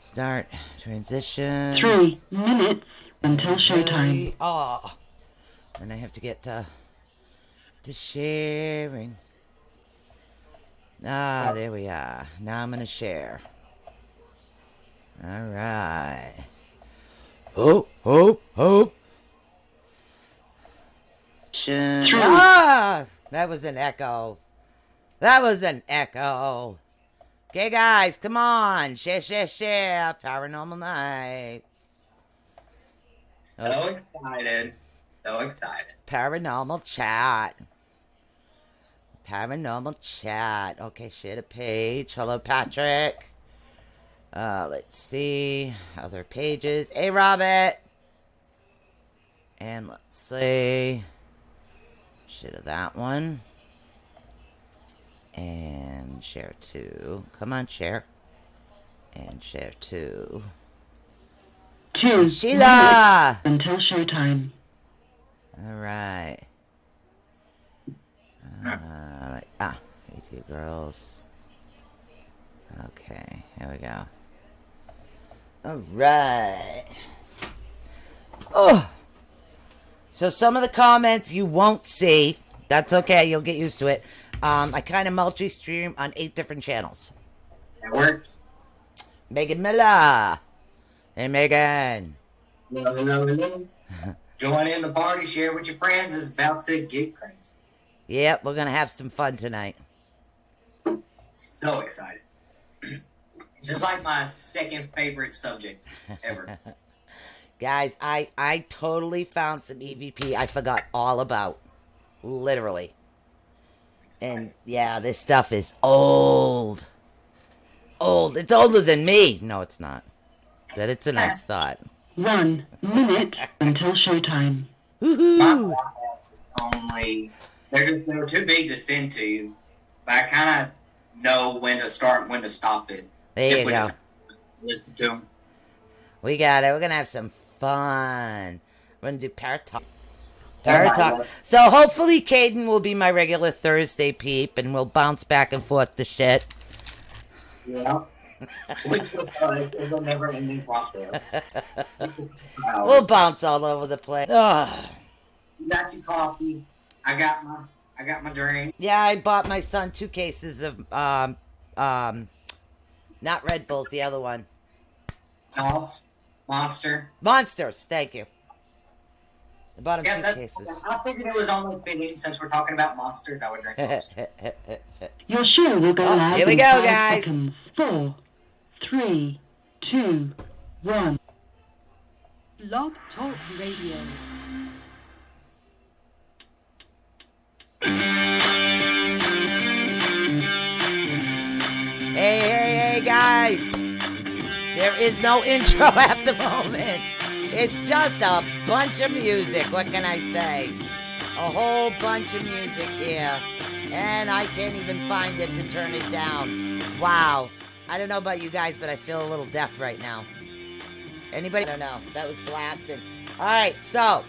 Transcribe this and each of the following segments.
Start transition. 3 minutes until showtime. Oh, and I have to get to sharing. Ah, there we are. Now I'm gonna share. All right. Hope. Ah, that was an echo. Okay, guys, come on. Share. Paranormal Nights. So excited. Paranormal chat. Okay, share the page. Hello, Patrick. Let's see. Other pages. Hey, Robert. And let's see. Share to that one. And share to. Come on, share. And share to. 2 Sheila! until showtime. All right. AT girls. Okay, here we go. All right. Oh. So some of the comments you won't see. That's okay. You'll get used to it. I kind of multi-stream on 8 different channels. It works. Megan Miller. Hey, Megan. Hello. Join in the party. Share with your friends. It's about to get crazy. Yep, we're going to have some fun tonight. So excited. Just like my second favorite subject ever. Guys, I totally found some EVP I forgot all about. Literally. And yeah, this stuff is old. It's older than me. No, it's not. But it's a nice thought. 1 minute until showtime. Woohoo! Only they're too big to send to you. But I kind of know when to start and when to stop it. There you go. Just listen to them. We got it. We're going to have some fun. We're going to do Paratalk. So hopefully Caden will be my regular Thursday peep and we'll bounce back and forth to shit. Yeah. It'll never ending process. We'll bounce all over the place. Ugh. You got your coffee. I got my drink. Yeah, I bought my son 2 cases of not Red Bulls, the other one. Monsters, thank you. I bought him 2 cases. I figured it was only fitting since we're talking about monsters. I would drink monsters. Your show will go live. Here we in go, 5 guys. Seconds. 4, 3, 2, 1. Blog Talk Radio. Hey, guys. There is no intro at the moment. It's just a bunch of music. What can I say? A whole bunch of music here. And I can't even find it to turn it down. Wow. I don't know about you guys, but I feel a little deaf right now. Anybody? I don't know. That was blasted. All right, so,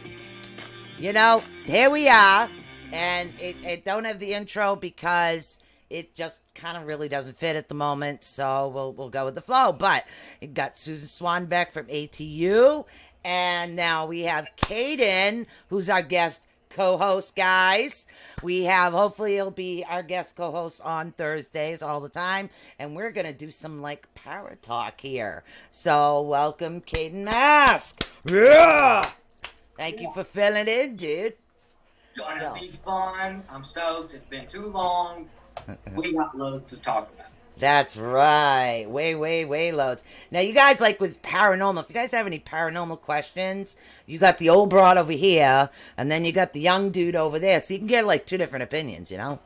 here we are. And it don't have the intro because it just kind of really doesn't fit at the moment. So we'll go with the flow. But it got Susan Swanbeck from ATU. And now we have Caden, who's our guest co-host, guys. We have, hopefully he'll be our guest co-host on Thursdays all the time. And we're going to do some, para talk here. So, welcome, Caden Mask. Yeah! Thank you for filling in, dude. Gonna be fun. I'm stoked. It's been too long. We got loads to talk about. That's right. Way loads. Now, you guys, with paranormal, if you guys have any paranormal questions, you got the old broad over here, and then you got the young dude over there. So you can get, 2 different opinions, You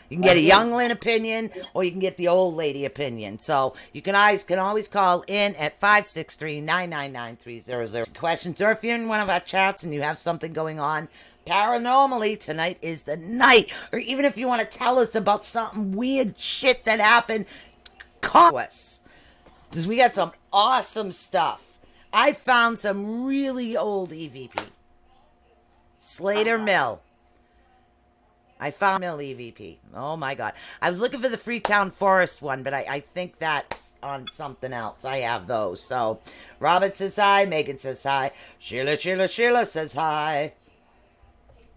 can get a youngling opinion, or you can get the old lady opinion. So you guys can always call in at 563-999-300. Questions, or if you're in one of our chats and you have something going on paranormally, tonight is the night. Or even if you want to tell us about something weird shit that happened, call us. Because we got some awesome stuff. I found some really old EVP. Slater Mill. I found Mill EVP. Oh my God. I was looking for the Freetown Forest one, but I think that's on something else. I have those. So Robert says hi. Megan says hi. Sheila says hi.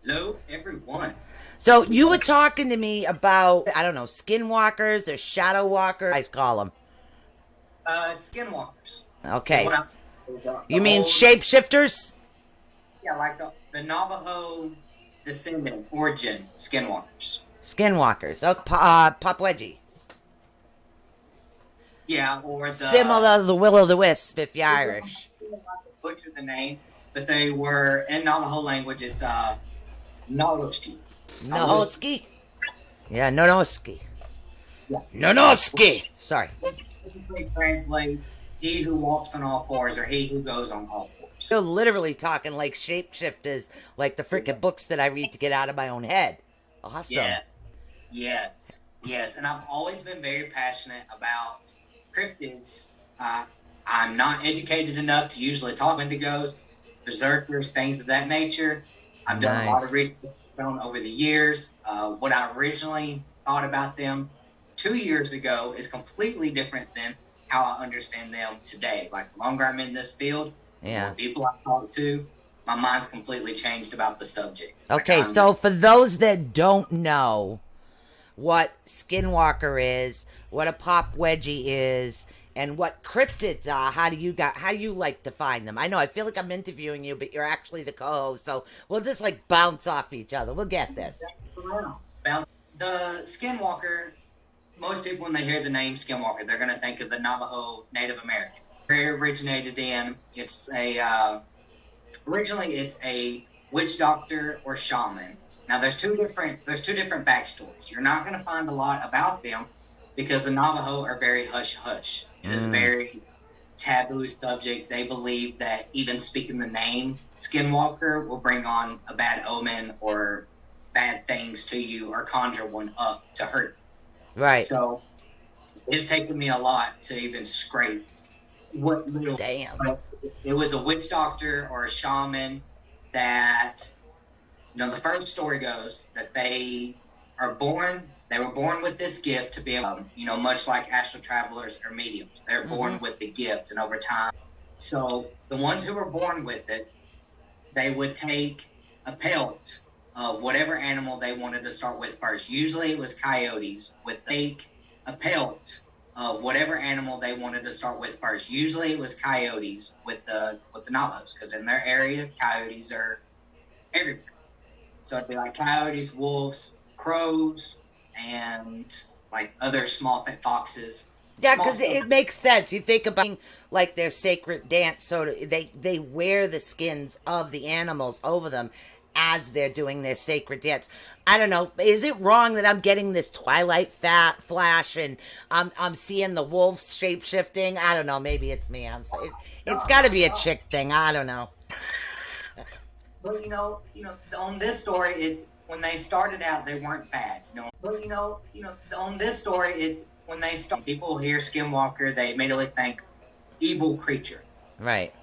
Hello, everyone. So you were talking to me about, I don't know, skinwalkers or shadow walkers. I call them. Skinwalkers. Okay. The You mean whole- shapeshifters? Yeah, like the Navajo descendant origin skinwalkers. Skinwalkers. Oh, Pop Wedgie. Yeah, or the Similar to the Will-o'-the-Wisp if you're Irish. Butcher the name, but they were in Navajo language. It's Naloski. Nohoski? Yeah, Nonoski. Yeah. Nonoski! Sorry. Typically translates he who walks on all fours or he who goes on all fours. You're literally talking like shapeshifters, like the freaking books that I read to get out of my own head. Awesome. Yeah. Yes. And I've always been very passionate about cryptids. I'm not educated enough to usually talk Wendigos, berserkers, things of that nature. I've done a lot of research over the years. What I originally thought about them 2 years ago is completely different than how I understand them today. Like, the longer I'm in this field, the more people I talk to, my mind's completely changed about the subject. Okay, so for those that don't know what Skinwalker is, what a Pop Wedgie is, and what cryptids are, how do you like to find them? I know I feel like I'm interviewing you, but you're actually the co-host, so we'll just like bounce off each other. We'll get this. The Skinwalker, most people when they hear the name Skinwalker, they're going to think of the Navajo Native Americans. Where it originated in, originally it's a witch doctor or shaman. Now there's two different backstories. You're not going to find a lot about them because the Navajo are very hush-hush. It is a very taboo subject. They believe that even speaking the name Skinwalker will bring on a bad omen or bad things to you or conjure one up to hurt you. Right. So it's taken me a lot to even scrape what little. Damn. It was a witch doctor or a shaman that, the first story goes that they were born with this gift to be able, much like astral travelers or mediums. They're born with the gift, and over time. So the ones who were born with it, they would take a pelt of whatever animal they wanted to start with first. Usually it was coyotes. Take a pelt of whatever animal they wanted to start with first. Usually it was coyotes with the Navajos, because in their area, coyotes are everywhere. So it'd be like coyotes, wolves, crows, and like other small foxes. Yeah, because it makes sense. You think about like their sacred dance, so they wear the skins of the animals over them as they're doing their sacred dance. I don't know. Is it wrong that I'm getting this Twilight flash and I'm seeing the wolves shape shifting? I don't know. Maybe it's me. It's got to be a chick thing. I don't know. But on this story, it's when they started out, they weren't bad. But on this story, it's when they start. People hear Skinwalker, they immediately think evil creature. Right.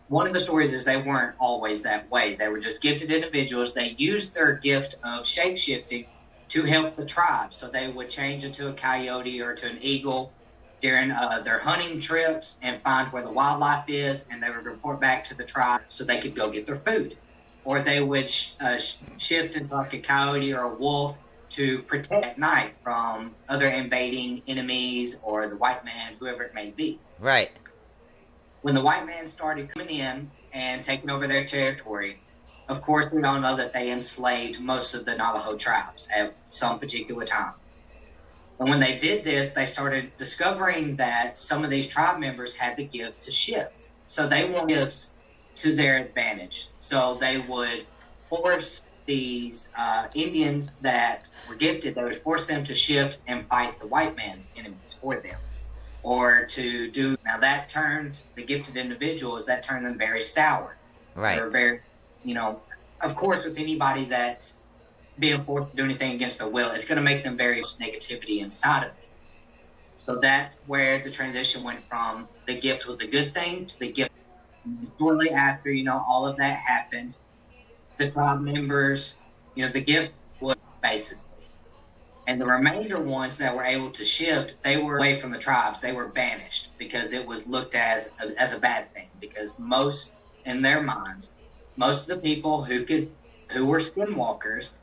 One of the stories is they weren't always that way. They were just gifted individuals. They used their gift of shape-shifting to help the tribe. So they would change into a coyote or to an eagle during their hunting trips and find where the wildlife is, and they would report back to the tribe so they could go get their food. Or they would shift into like a coyote or a wolf to protect at night from other invading enemies or the white man, whoever it may be. Right. When the white man started coming in and taking over their territory, of course, we all know that they enslaved most of the Navajo tribes at some particular time. And when they did this, they started discovering that some of these tribe members had the gift to shift. So they wanted gifts to their advantage. So they would force these Indians that were gifted, they would force them to shift and fight the white man's enemies for them. Or to do, now that turned the gifted individuals, that turned them very sour. Right. They were very, of course, with anybody that's being forced to do anything against their will, it's going to make them very much negativity inside of it. So that's where the transition went from the gift was the good thing to the gift. Shortly after, all of that happened, the tribe members, the gift was basically. And the remainder ones that were able to shift, they were away from the tribes. They were banished because it was looked as a bad thing. Because most, in their minds, most of the people who were skinwalkers,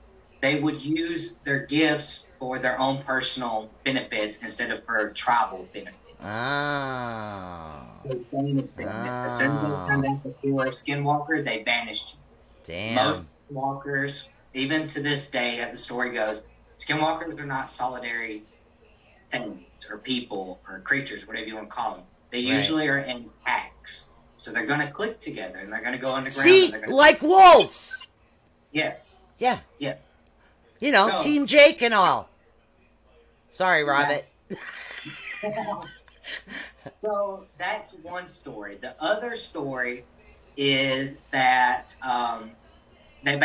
they would use their gifts for their own personal benefits instead of for tribal benefits. Oh. So as soon as they found out that you were a skinwalker, they banished you. Damn. Most skinwalkers, even to this day, as the story goes, skinwalkers are not solitary things or people or creatures, whatever you want to call them. They usually are in packs. So they're going to click together and they're going to go underground. See, and they're gonna... like wolves. Yes. Yeah. Yeah. You know, So, Team Jake and all. Sorry, Robert. So that's one story. The other story is that they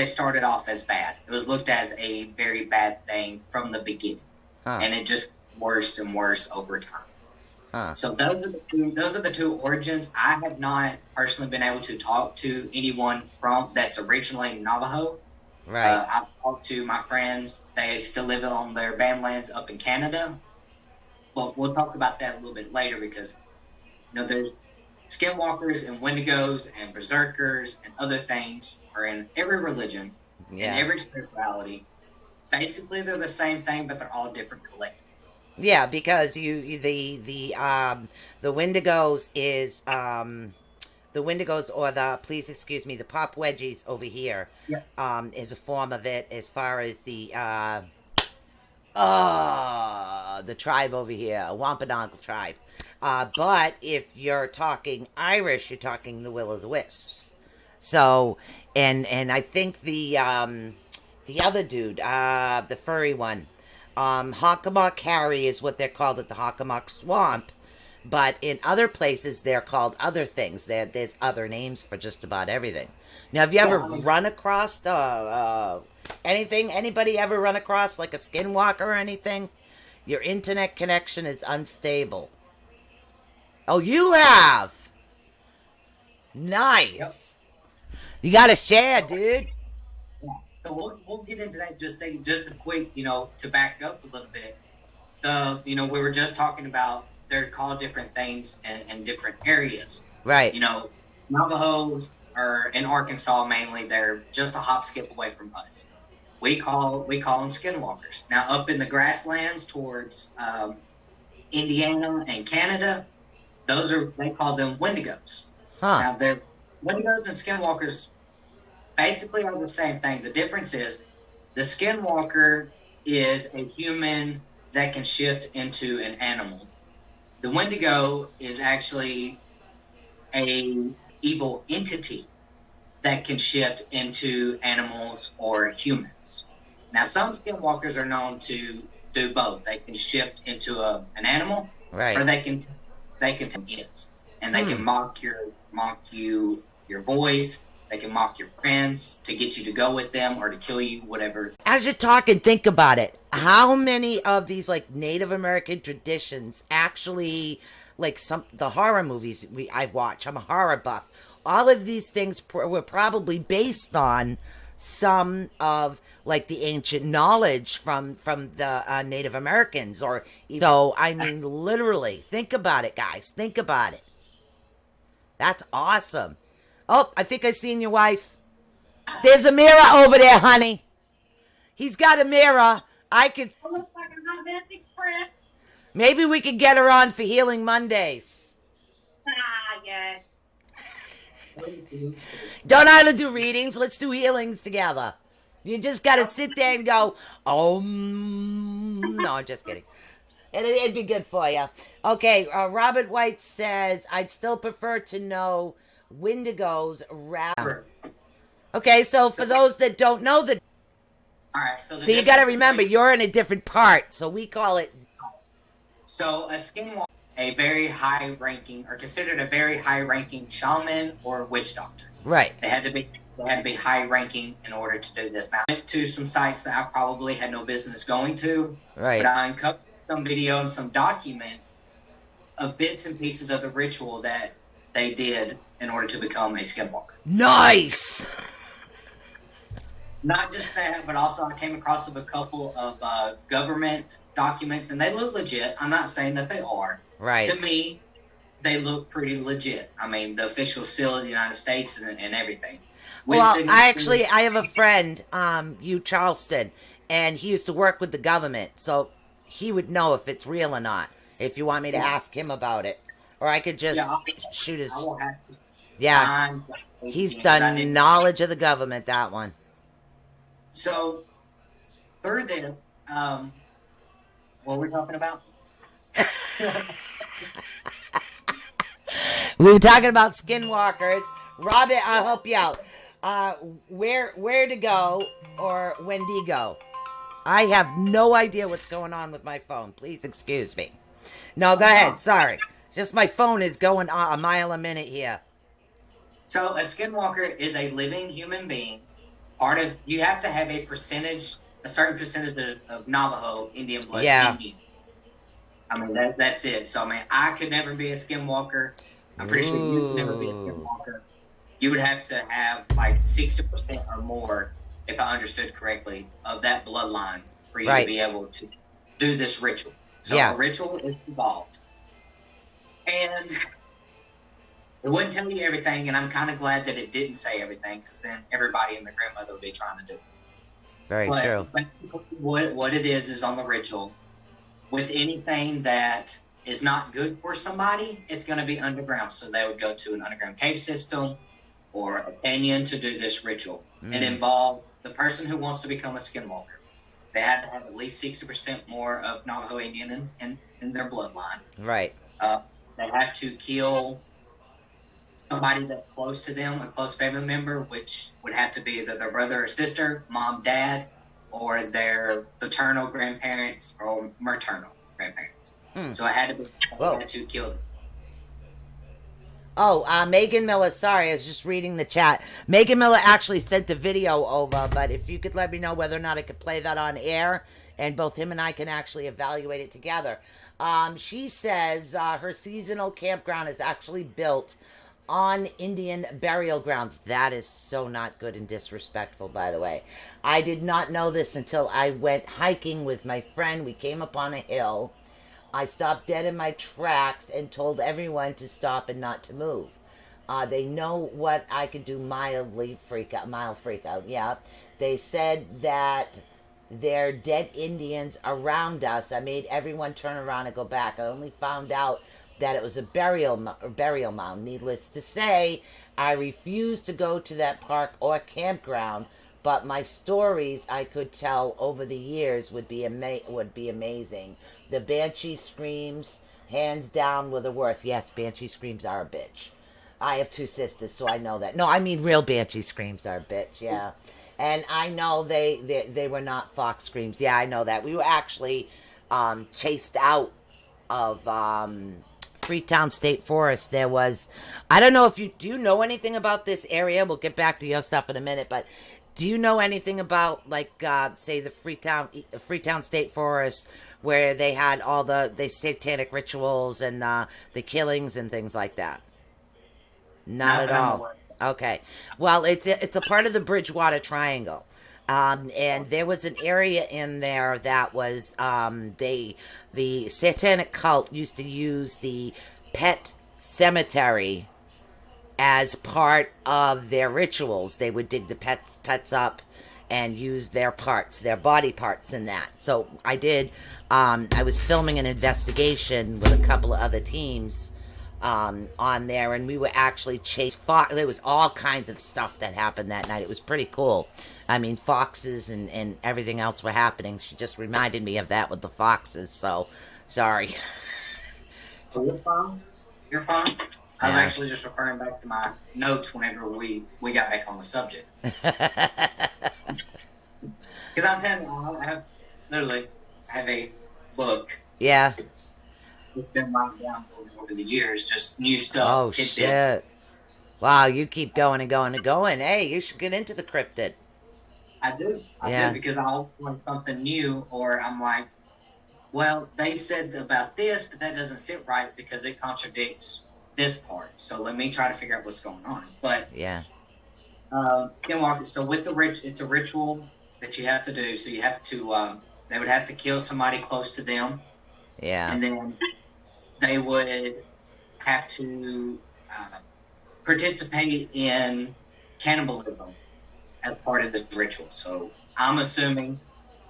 started off as bad. It was looked as a very bad thing from the beginning, and it just worse and worse over time. So those are the two origins. I have not personally been able to talk to anyone that's originally Navajo. Right. I've talked to my friends. They still live on their bandlands up in Canada. But we'll talk about that a little bit later because, there's skinwalkers and wendigos and berserkers and other things are in every religion and every spirituality. Basically, they're the same thing, but they're all different collectively. Yeah, because the Wendigos is the Wendigos or the Pop Wedgies over here is a form of it as far as the tribe over here, Wampanoag tribe. But if you're talking Irish, you're talking the Will-o'-the-Wisps. So, and I think the other dude, the furry one, Hockomock Harry is what they're called at the Hockomock Swamp. But in other places, they're called other things. There's other names for just about everything. Now, have you ever run across anything? Anybody ever run across like a skinwalker or anything? Your internet connection is unstable. Oh, you have? Nice. Yep. You got to share, dude. Yeah. So we'll get into that. Just a quick, to back up a little bit. We were just talking about they're called different things in different areas. Right. Navajos are in Arkansas mainly. They're just a hop skip away from us. We call them skinwalkers. Now up in the grasslands towards Indiana and Canada, they call them wendigos. Now they're wendigos and skinwalkers basically are the same thing. The difference is the skinwalker is a human that can shift into an animal. The Wendigo is actually a evil entity that can shift into animals or humans. Now, some skinwalkers are known to do both. They can shift into an animal, right, or they can is, and they can mock your voice. They can mock your friends to get you to go with them or to kill you, whatever. As you're talking, think about it. How many of these like Native American traditions actually, like the horror movies I watch? I'm a horror buff. All of these things were probably based on some of like the ancient knowledge from the Native Americans, so I mean, literally, think about it, guys. Think about it. That's awesome. Oh, I think I seen your wife. There's a mirror over there, honey. He's got a mirror. I could. I look like a hot mess express. Maybe we could get her on for Healing Mondays. Yeah. Don't know how to do readings. Let's do healings together. You just got to sit there and go, oh, no, I'm just kidding. It'd be good for you. Okay, Robert White says, I'd still prefer to know Wendigos rather. Okay, so for those that don't know all right, so you got to remember, you're in a different part, so we call it. So a skinwalker, a very high-ranking, or considered a very high-ranking shaman or witch doctor. Right. They had to be high-ranking in order to do this. Now, I went to some sites that I probably had no business going to. Right. But I uncovered some video and some documents of bits and pieces of the ritual that they did in order to become a skinwalker. Nice. Not just that, but also I came across a couple of government documents, and they look legit. I'm not saying that they are. Right. To me, they look pretty legit. I mean, the official seal of the United States and everything. With Well, signatures- I have a friend, Hugh Charleston, and he used to work with the government, so he would know if it's real or not. If you want me to ask him about it, or I could just shoot his. I will have to Yeah, find he's because I done didn't- knowledge of the government. That one. So through this, what were we talking about? We were talking about Skinwalkers. Robin, I'll help you out. Where to go or when do you go? I have no idea what's going on with my phone. Please excuse me. No, go ahead. Sorry. Just my phone is going a mile a minute here. So a skinwalker is a living human being. You have to have a certain percentage of Navajo Indian blood in you. I mean, that's it. So, I mean, I could never be a skinwalker. I'm pretty sure you could never be a skinwalker. You would have to have like 60% or more, if I understood correctly, of that bloodline for you to be able to do this ritual. So a ritual is involved. And it wouldn't tell you everything, and I'm kind of glad that it didn't say everything, because then everybody and their grandmother would be trying to do it. Very true. But what it is on the ritual, with anything that is not good for somebody, it's going to be underground. So they would go to an underground cave system or a canyon to do this ritual. It involved the person who wants to become a skinwalker. They had to have at least 60% more of Navajo Indian in their bloodline. Right. They have to kill somebody that's close to them, a close family member, which would have to be either their brother or sister, mom, dad, or their paternal grandparents or maternal grandparents. So it had to be had to kill them. Oh, Megan Miller, sorry, I was just reading the chat. Megan Miller actually sent a video over, but if you could let me know whether or not I could play that on air, and both him and I can actually evaluate it together. She says her seasonal campground is actually built on Indian burial grounds. That is so not good and disrespectful, by the way. I did not know this until I went hiking with my friend. We came up on a hill. I stopped dead in my tracks and told everyone to stop and not to move. They know what I could do mild freak out. Yeah. They said that they're dead Indians around us. I made everyone turn around and go back. I only found out that it was a burial mound. Needless to say, I refused to go to that park or campground, but my stories I could tell over the years would be amazing. The banshee screams, hands down, were the worst. Yes, banshee screams are a bitch. I have two sisters, so I know that. No, I mean real banshee screams are a bitch, yeah. And I know they were not fox screams. Yeah, I know that. We were actually chased out of Freetown State Forest. There was, I don't know if do you know anything about this area? We'll get back to your stuff in a minute, but do you know anything about, like, say the Freetown State Forest, where they had all the satanic rituals and the killings and things like that? Not at all. Okay. Well, it's a part of the Bridgewater Triangle. And there was an area in there that was, the satanic cult used to use the pet cemetery as part of their rituals. They would dig the pets up and use their body parts in that. So I did, I was filming an investigation with a couple of other teams on there, and we were actually chased fox. There was all kinds of stuff that happened that night. It was pretty cool. I mean, foxes and everything else were happening. She just reminded me of that with the foxes, so sorry. You're fine. You're fine. I was actually just referring back to my notes whenever we got back on the subject. Because I'm telling you, I have a book. Yeah. It's been written down over the years, just new stuff. Oh, shit. Wow, you keep going and going and going. Hey, you should get into the cryptid. I do. I do, because I always want something new, or I'm like, well, they said about this, but that doesn't sit right because it contradicts this part. So let me try to figure out what's going on. But yeah, Skinwalker. So with the it's a ritual that you have to do. So you have to, they would have to kill somebody close to them, Yeah. and then they would have to participate in cannibalism as part of this ritual. So I'm assuming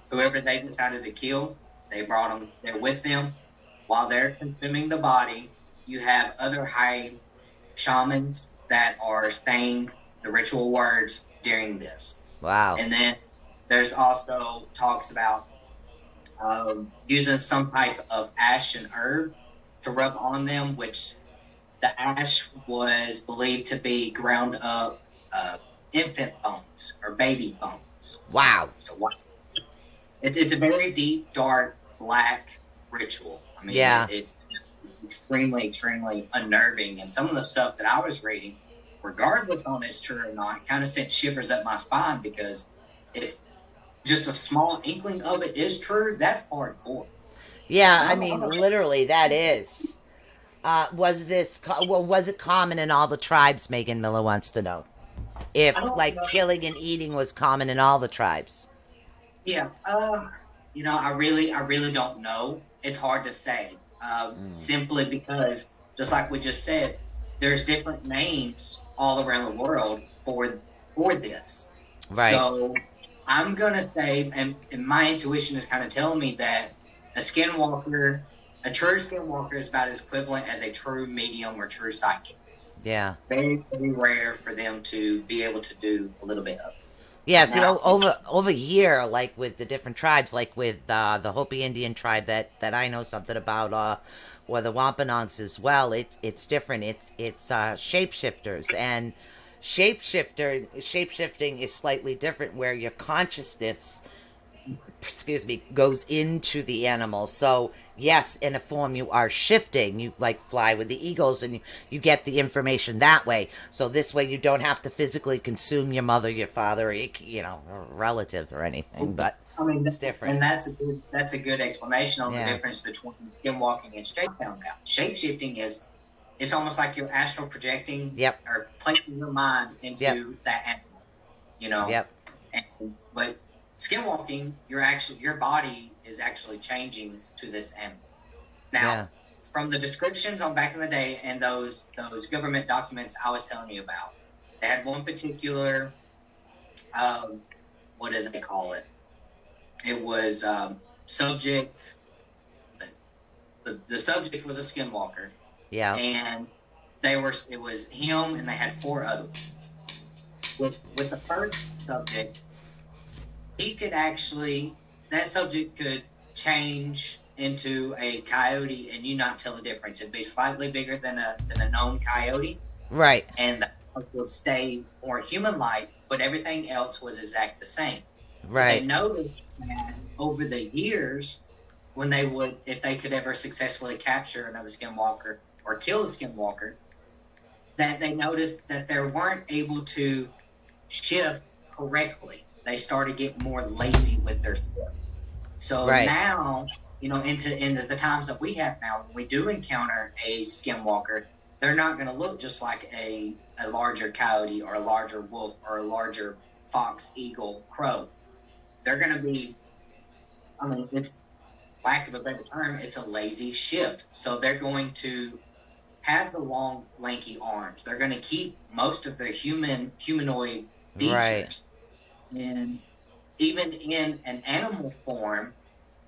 whoever they decided to kill, they brought them there with them. While they're consuming the body, you have other high shamans that are saying the ritual words during this. Wow. And then there's also talks about using some type of ash and herb to rub on them, which the ash was believed to be ground up infant bones or baby bones. Wow. So it's a very deep, dark, black ritual. I mean, Yeah. it's extremely, extremely unnerving. And some of the stuff that I was reading, regardless on it's true or not, kind of sent shivers up my spine, because if just a small inkling of it is true, that's hardcore. Yeah, I mean, literally, that is. Was it common in all the tribes? Megan Miller wants to know if I don't like know. killing and eating was common in all the tribes. Yeah, I really don't know. It's hard to say, simply because, just like we just said, there's different names all around the world for this. Right. So I'm gonna say, and my intuition is kind of telling me that a skinwalker, a true skinwalker, is about as equivalent as a true medium or true psychic. Yeah. Very, very rare for them to be able to do a little bit of it. Yeah, see, Now- over here, like with the different tribes, like with the Hopi Indian tribe that I know something about, or the Wampanoags as well, it's different. It's shapeshifters, and shapeshifting is slightly different, where your consciousness, goes into the animal. So yes, in a form you are shifting. You like fly with the eagles, and you get the information that way. So this way you don't have to physically consume your mother, your father, or relative or anything. But I mean, it's different. And that's a good explanation on Yeah. the difference between skinwalking and shape-shifting is, it's almost like you're astral projecting, Yep. or placing your mind into that animal, Yep. But skinwalking, your body is actually changing to this animal. Now, Yeah. from the descriptions on back in the day and those government documents I was telling you about, they had one particular, what did they call it? It was subject. The subject was a skinwalker, Yeah. and it was him, and they had 4 others. With the first subject, that subject could change into a coyote and you not tell the difference. It'd be slightly bigger than a known coyote, Right. and the other would stay more human-like, but everything else was exact the same. They Right. noticed that over the years, if they could ever successfully capture another skinwalker or kill a skinwalker, that they noticed that they weren't able to shift correctly. They started getting more lazy with their shift. So Right. now, into the times that we have now, when we do encounter a skinwalker, they're not going to look just like a larger coyote or a larger wolf or a larger fox, eagle, crow. They're going to be, it's, lack of a better term, it's a lazy shift. So they're going to have the long, lanky arms. They're going to keep most of their humanoid features. Right. And even in an animal form,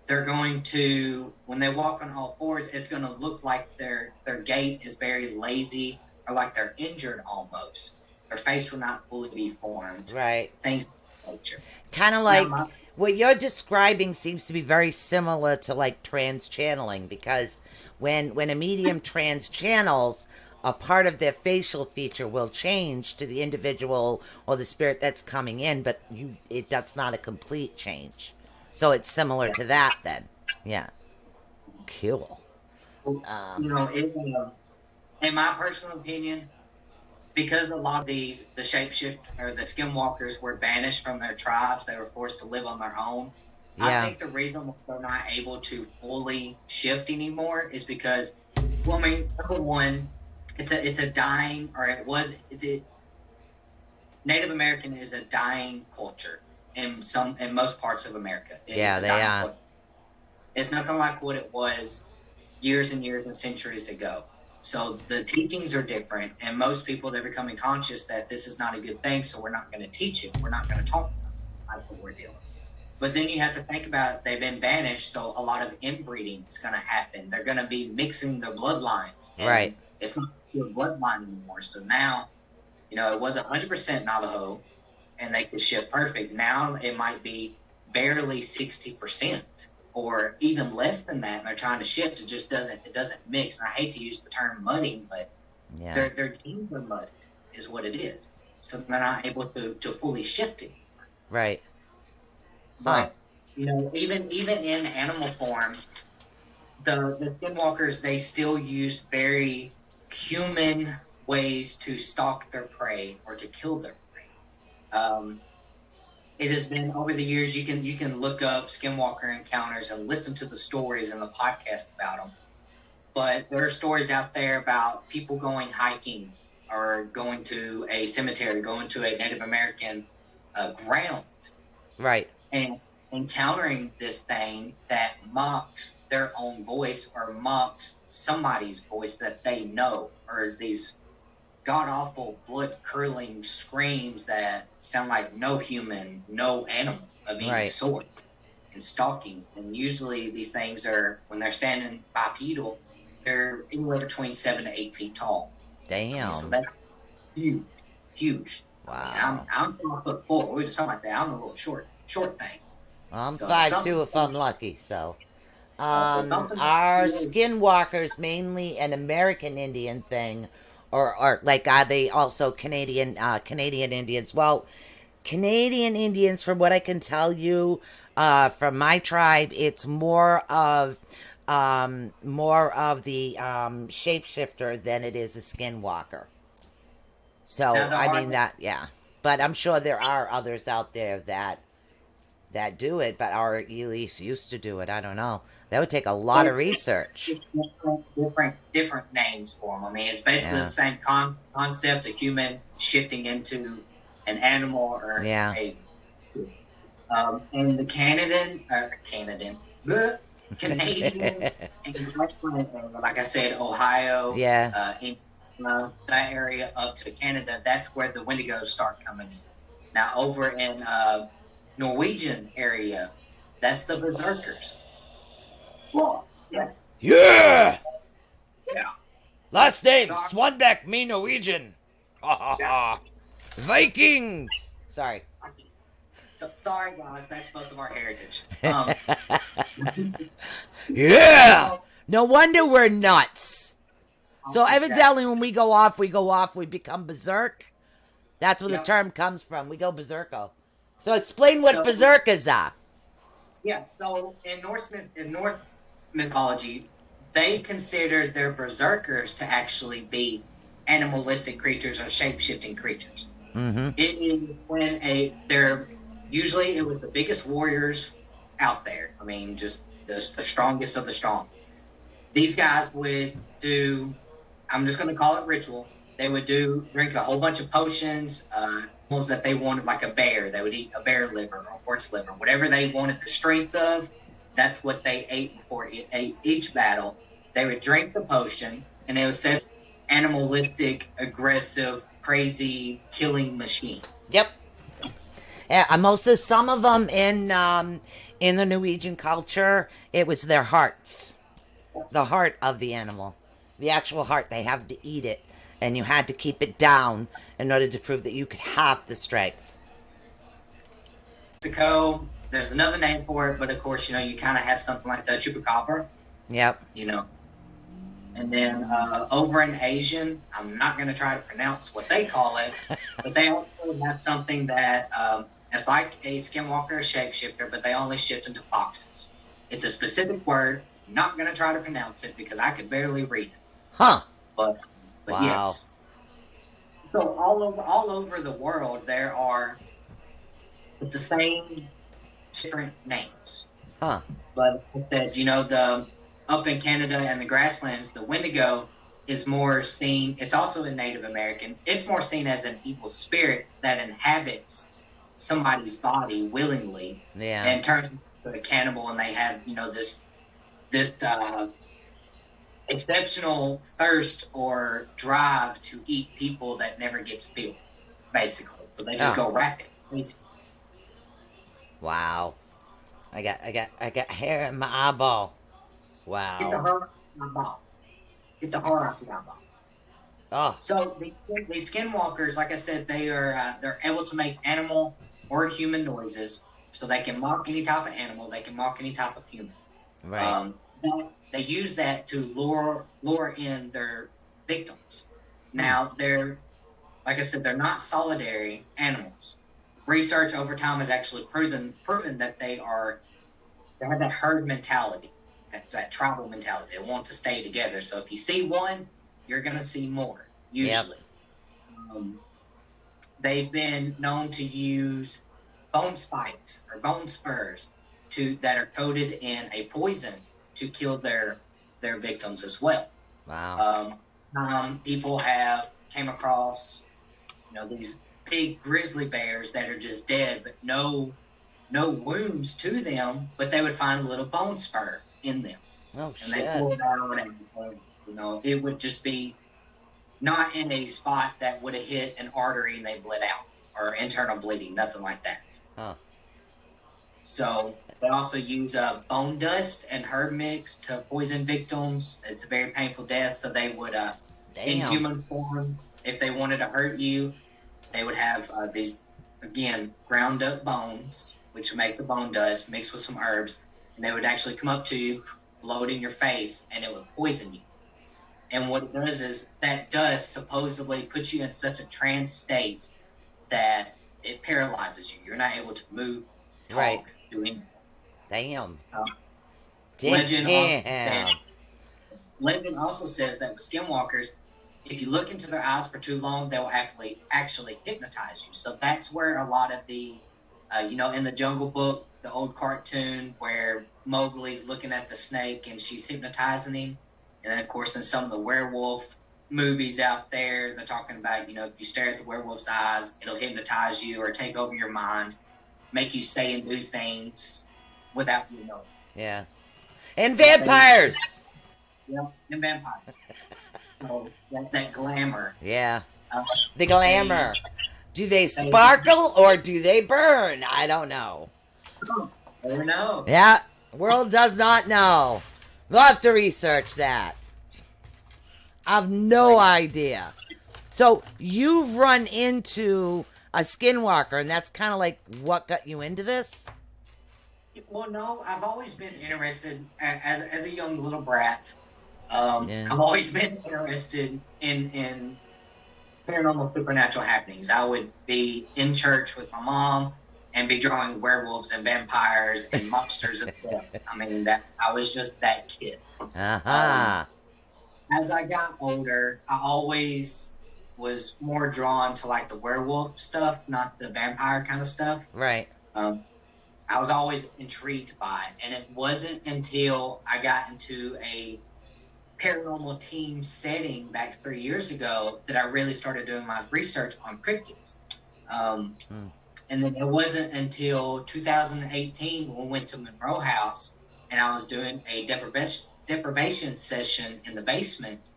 they're going to, when they walk on all fours, it's going to look like their gait is very lazy, or like they're injured almost. Their face will not fully be formed. Right. Things of that nature. Kind of like what you're describing seems to be very similar to like trans-channeling, because when a medium trans-channels, a part of their facial feature will change to the individual or the spirit that's coming in, but that's not a complete change. So it's similar to that then. Yeah. Cool. In my personal opinion, because a lot of the shapeshift or the skinwalkers were banished from their tribes, they were forced to live on their own. Yeah. I think the reason they're not able to fully shift anymore is because, number one, it's a dying, or it's Native American is a dying culture in most parts of America. Yeah, It's a they dying are. culture. It's nothing like what it was years and years and centuries ago. So the teachings are different, and most people, they're becoming conscious that this is not a good thing, so we're not going to teach it. We're not going to talk about what we're dealing. But then you have to think about they've been banished, so a lot of inbreeding is going to happen. They're going to be mixing their bloodlines. And Right. it's not your bloodline anymore. So now, it was 100% Navajo, and they could ship perfect. Now it might be barely 60%. Or even less than that, and they're trying to shift. It doesn't mix. And I hate to use the term mudding, but Yeah. their genes are mudded, is what it is. So they're not able to fully shift it. Right. But even in animal form, the Skinwalkers, they still use very human ways to stalk their prey or to kill their prey. It has been over the years. You can look up Skinwalker encounters and listen to the stories and the podcast about them. But there are stories out there about people going hiking or going to a cemetery, going to a Native American ground, Right. and encountering this thing that mocks their own voice or mocks somebody's voice that they know, or these god-awful, blood-curdling screams that sound like no human, no animal of any Right. sort, and stalking. And usually these things are, when they're standing bipedal, they're anywhere between 7 to 8 feet tall. Damn. So that's huge, huge. Wow. I'm 4'4". We were just talking about that. I'm a little short thing. I'm So 5'2" if I'm lucky. So, something- are Skinwalkers mainly an American Indian thing, or like are they also Canadian Indians? Well, Canadian Indians, from what I can tell you, from my tribe, it's more of the shapeshifter than it is a Skinwalker. So Now, there I are- mean that, yeah. But I'm sure there are others out there that do it, but are at least used to do it. I don't know. That would take a lot of research. different names for them. I mean, it's basically Yeah. the same concept: a human shifting into an animal or Yeah. and the Canadian, and like I said, Ohio, Yeah. In that area up to Canada, that's where the Wendigos start coming in. Now over in Norwegian area, that's the Berserkers. Well, yeah. Yeah! Yeah. Last name, Sorry. Swanbeck, me Norwegian. Ha ha ha. Vikings! Sorry. So, sorry, guys, that's both of our heritage. Yeah! No wonder we're nuts. So Exactly. evidently when we go off, we become berserk. That's where Yep. the term comes from. We go berserko. So explain what So- berserkers are. Yeah, so in Norse mythology, they considered their berserkers to actually be animalistic creatures or shape-shifting creatures. Mm-hmm. It is when usually it was the biggest warriors out there. I mean, just the strongest of the strong. These guys would do, I'm just going to call it ritual. They would drink a whole bunch of potions, animals that they wanted, like a bear. They would eat a bear liver or horse liver, whatever they wanted the strength of. That's what they ate before each battle. They would drink the potion, and it was said animalistic, aggressive, crazy killing machine. Yep. Yeah, some of them in the Norwegian culture, it was their hearts, the heart of the animal, the actual heart. They have to eat it, and you had to keep it down in order to prove that you could have the strength. Mexico, there's another name for it, but of course, you kind of have something like the chupacabra, Yep. And then over in Asian, I'm not going to try to pronounce what they call it, but they also have something that it's like a skinwalker shapeshifter, but they only shift into foxes. It's a specific word. I'm not going to try to pronounce it because I could barely read it. Huh. But Wow. yes. So all over the world, it's the same different names. Huh. But that up in Canada and the grasslands, the Wendigo is more seen. It's also in Native American. It's more seen as an evil spirit that inhabits somebody's body willingly Yeah. and turns into a cannibal, and they have this exceptional thirst or drive to eat people that never gets filled, basically. So they just go rapid. Wow. I got hair in my eyeball. Get the Wow. heart out of my ball. Get the heart out of my ball. Oh. So the skinwalkers, like I said, they're able to make animal or human noises, so they can mock any type of animal. They can mock any type of human. Right. They use that to lure in their victims. Now they're, like I said, they're not solitary animals. Research over time has actually proven that they have that herd mentality, that tribal mentality. They want to stay together. So if you see one, you're going to see more, usually. Yep. They've been known to use bone spikes or bone spurs that are coated in a poison to kill their victims as well. Wow. People have came across, these big grizzly bears that are just dead, but no wounds to them, but they would find a little bone spur in them. Oh, and shit. They pull it out, and it would just be not in a spot that would have hit an artery and they bled out, or internal bleeding, nothing like that. Huh. So they also use bone dust and herb mix to poison victims. It's a very painful death, so they would, in human form, if they wanted to hurt you, they would have these, again, ground up bones, which would make the bone dust, mixed with some herbs, and they would actually come up to you, blow it in your face, and it would poison you. And what it does is that dust supposedly puts you in such a trance state that it paralyzes you. You're not able to move, talk, right. do anything. Damn. Legend also says that with skinwalkers, if you look into their eyes for too long, they will actually hypnotize you. So that's where a lot of the, in the Jungle Book, the old cartoon where Mowgli's looking at the snake and she's hypnotizing him. And then, of course, in some of the werewolf movies out there, they're talking about, if you stare at the werewolf's eyes, it'll hypnotize you or take over your mind, make you say and do things without you knowing. Yeah. And vampires! Yeah, and vampires. So that glamour. Yeah. The glamour. Do they sparkle or do they burn? I don't know. I don't know. Yeah. World does not know. We'll have to research that. I have no idea. So you've run into a skinwalker, and that's kind of like what got you into this? Well, no, I've always been interested as a young little brat. I've always been interested in paranormal supernatural happenings. I would be in church with my mom and be drawing werewolves and vampires and monsters and stuff. I mean, that I was just that kid. Uh-huh. As I got older, I always was more drawn to like the werewolf stuff, not the vampire kind of stuff. Right. I was always intrigued by it, and it wasn't until I got into a paranormal team setting back 3 years ago that I really started doing my research on cryptids. And then it wasn't until 2018 when we went to Monroe House and I was doing a deprivation session in the basement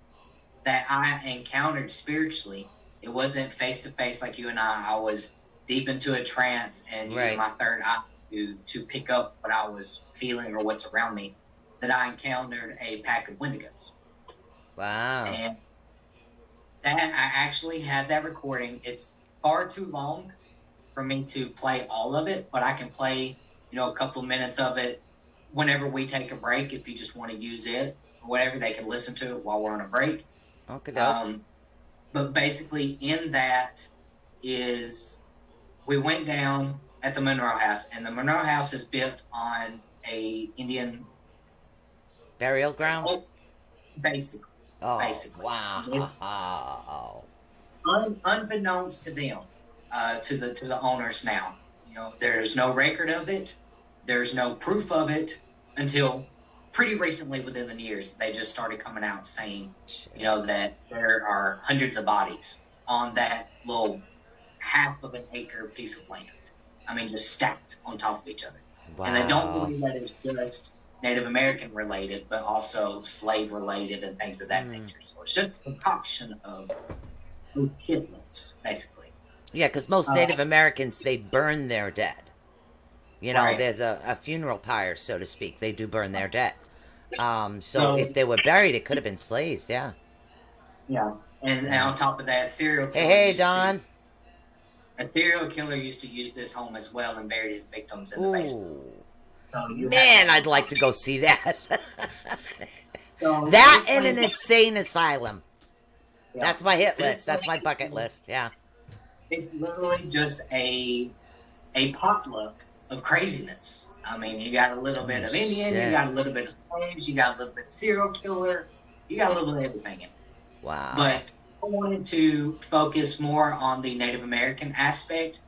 that I encountered spiritually. It wasn't face-to-face like you and I was deep into a trance and using my third eye to pick up what I was feeling or what's around me, that I encountered a pack of wendigos. Wow. And that I actually have that recording. It's far too long for me to play all of it, but I can play, a couple of minutes of it whenever we take a break. If you just want to use it or whatever, they can listen to it while we're on a break. Okay. But basically in that is we went down at the Monroe House, and the Monroe House is built on a Indian burial ground? Basically. Basically. Wow. Unbeknownst to them, to the owners now. There's no record of it. There's no proof of it until pretty recently within the years, they just started coming out saying, that there are hundreds of bodies on that little half of an acre piece of land. I mean, just stacked on top of each other. Wow. And they don't believe that it's just Native American related, but also slave related and things of that nature. So it's just a concoction of kidnaps, basically. Yeah, because most Native Americans, they burn their dead. Right. There's a funeral pyre, so to speak. They do burn their dead. So if they were buried, it could have been slaves, yeah. Yeah. And on top of that, serial killer. Hey, Don. A serial killer used to use this home as well and buried his victims in the basement. So Man, I'd like to go see that. So That and an insane asylum. Yeah. That's my hit list. That's my bucket list, yeah. It's literally just a potluck of craziness. I mean, you got a little bit of Indian, shit. you got a little bit of slaves, you got a little bit of serial killer, you got a little bit of everything in it. Wow. But I wanted to focus more on the Native American aspect.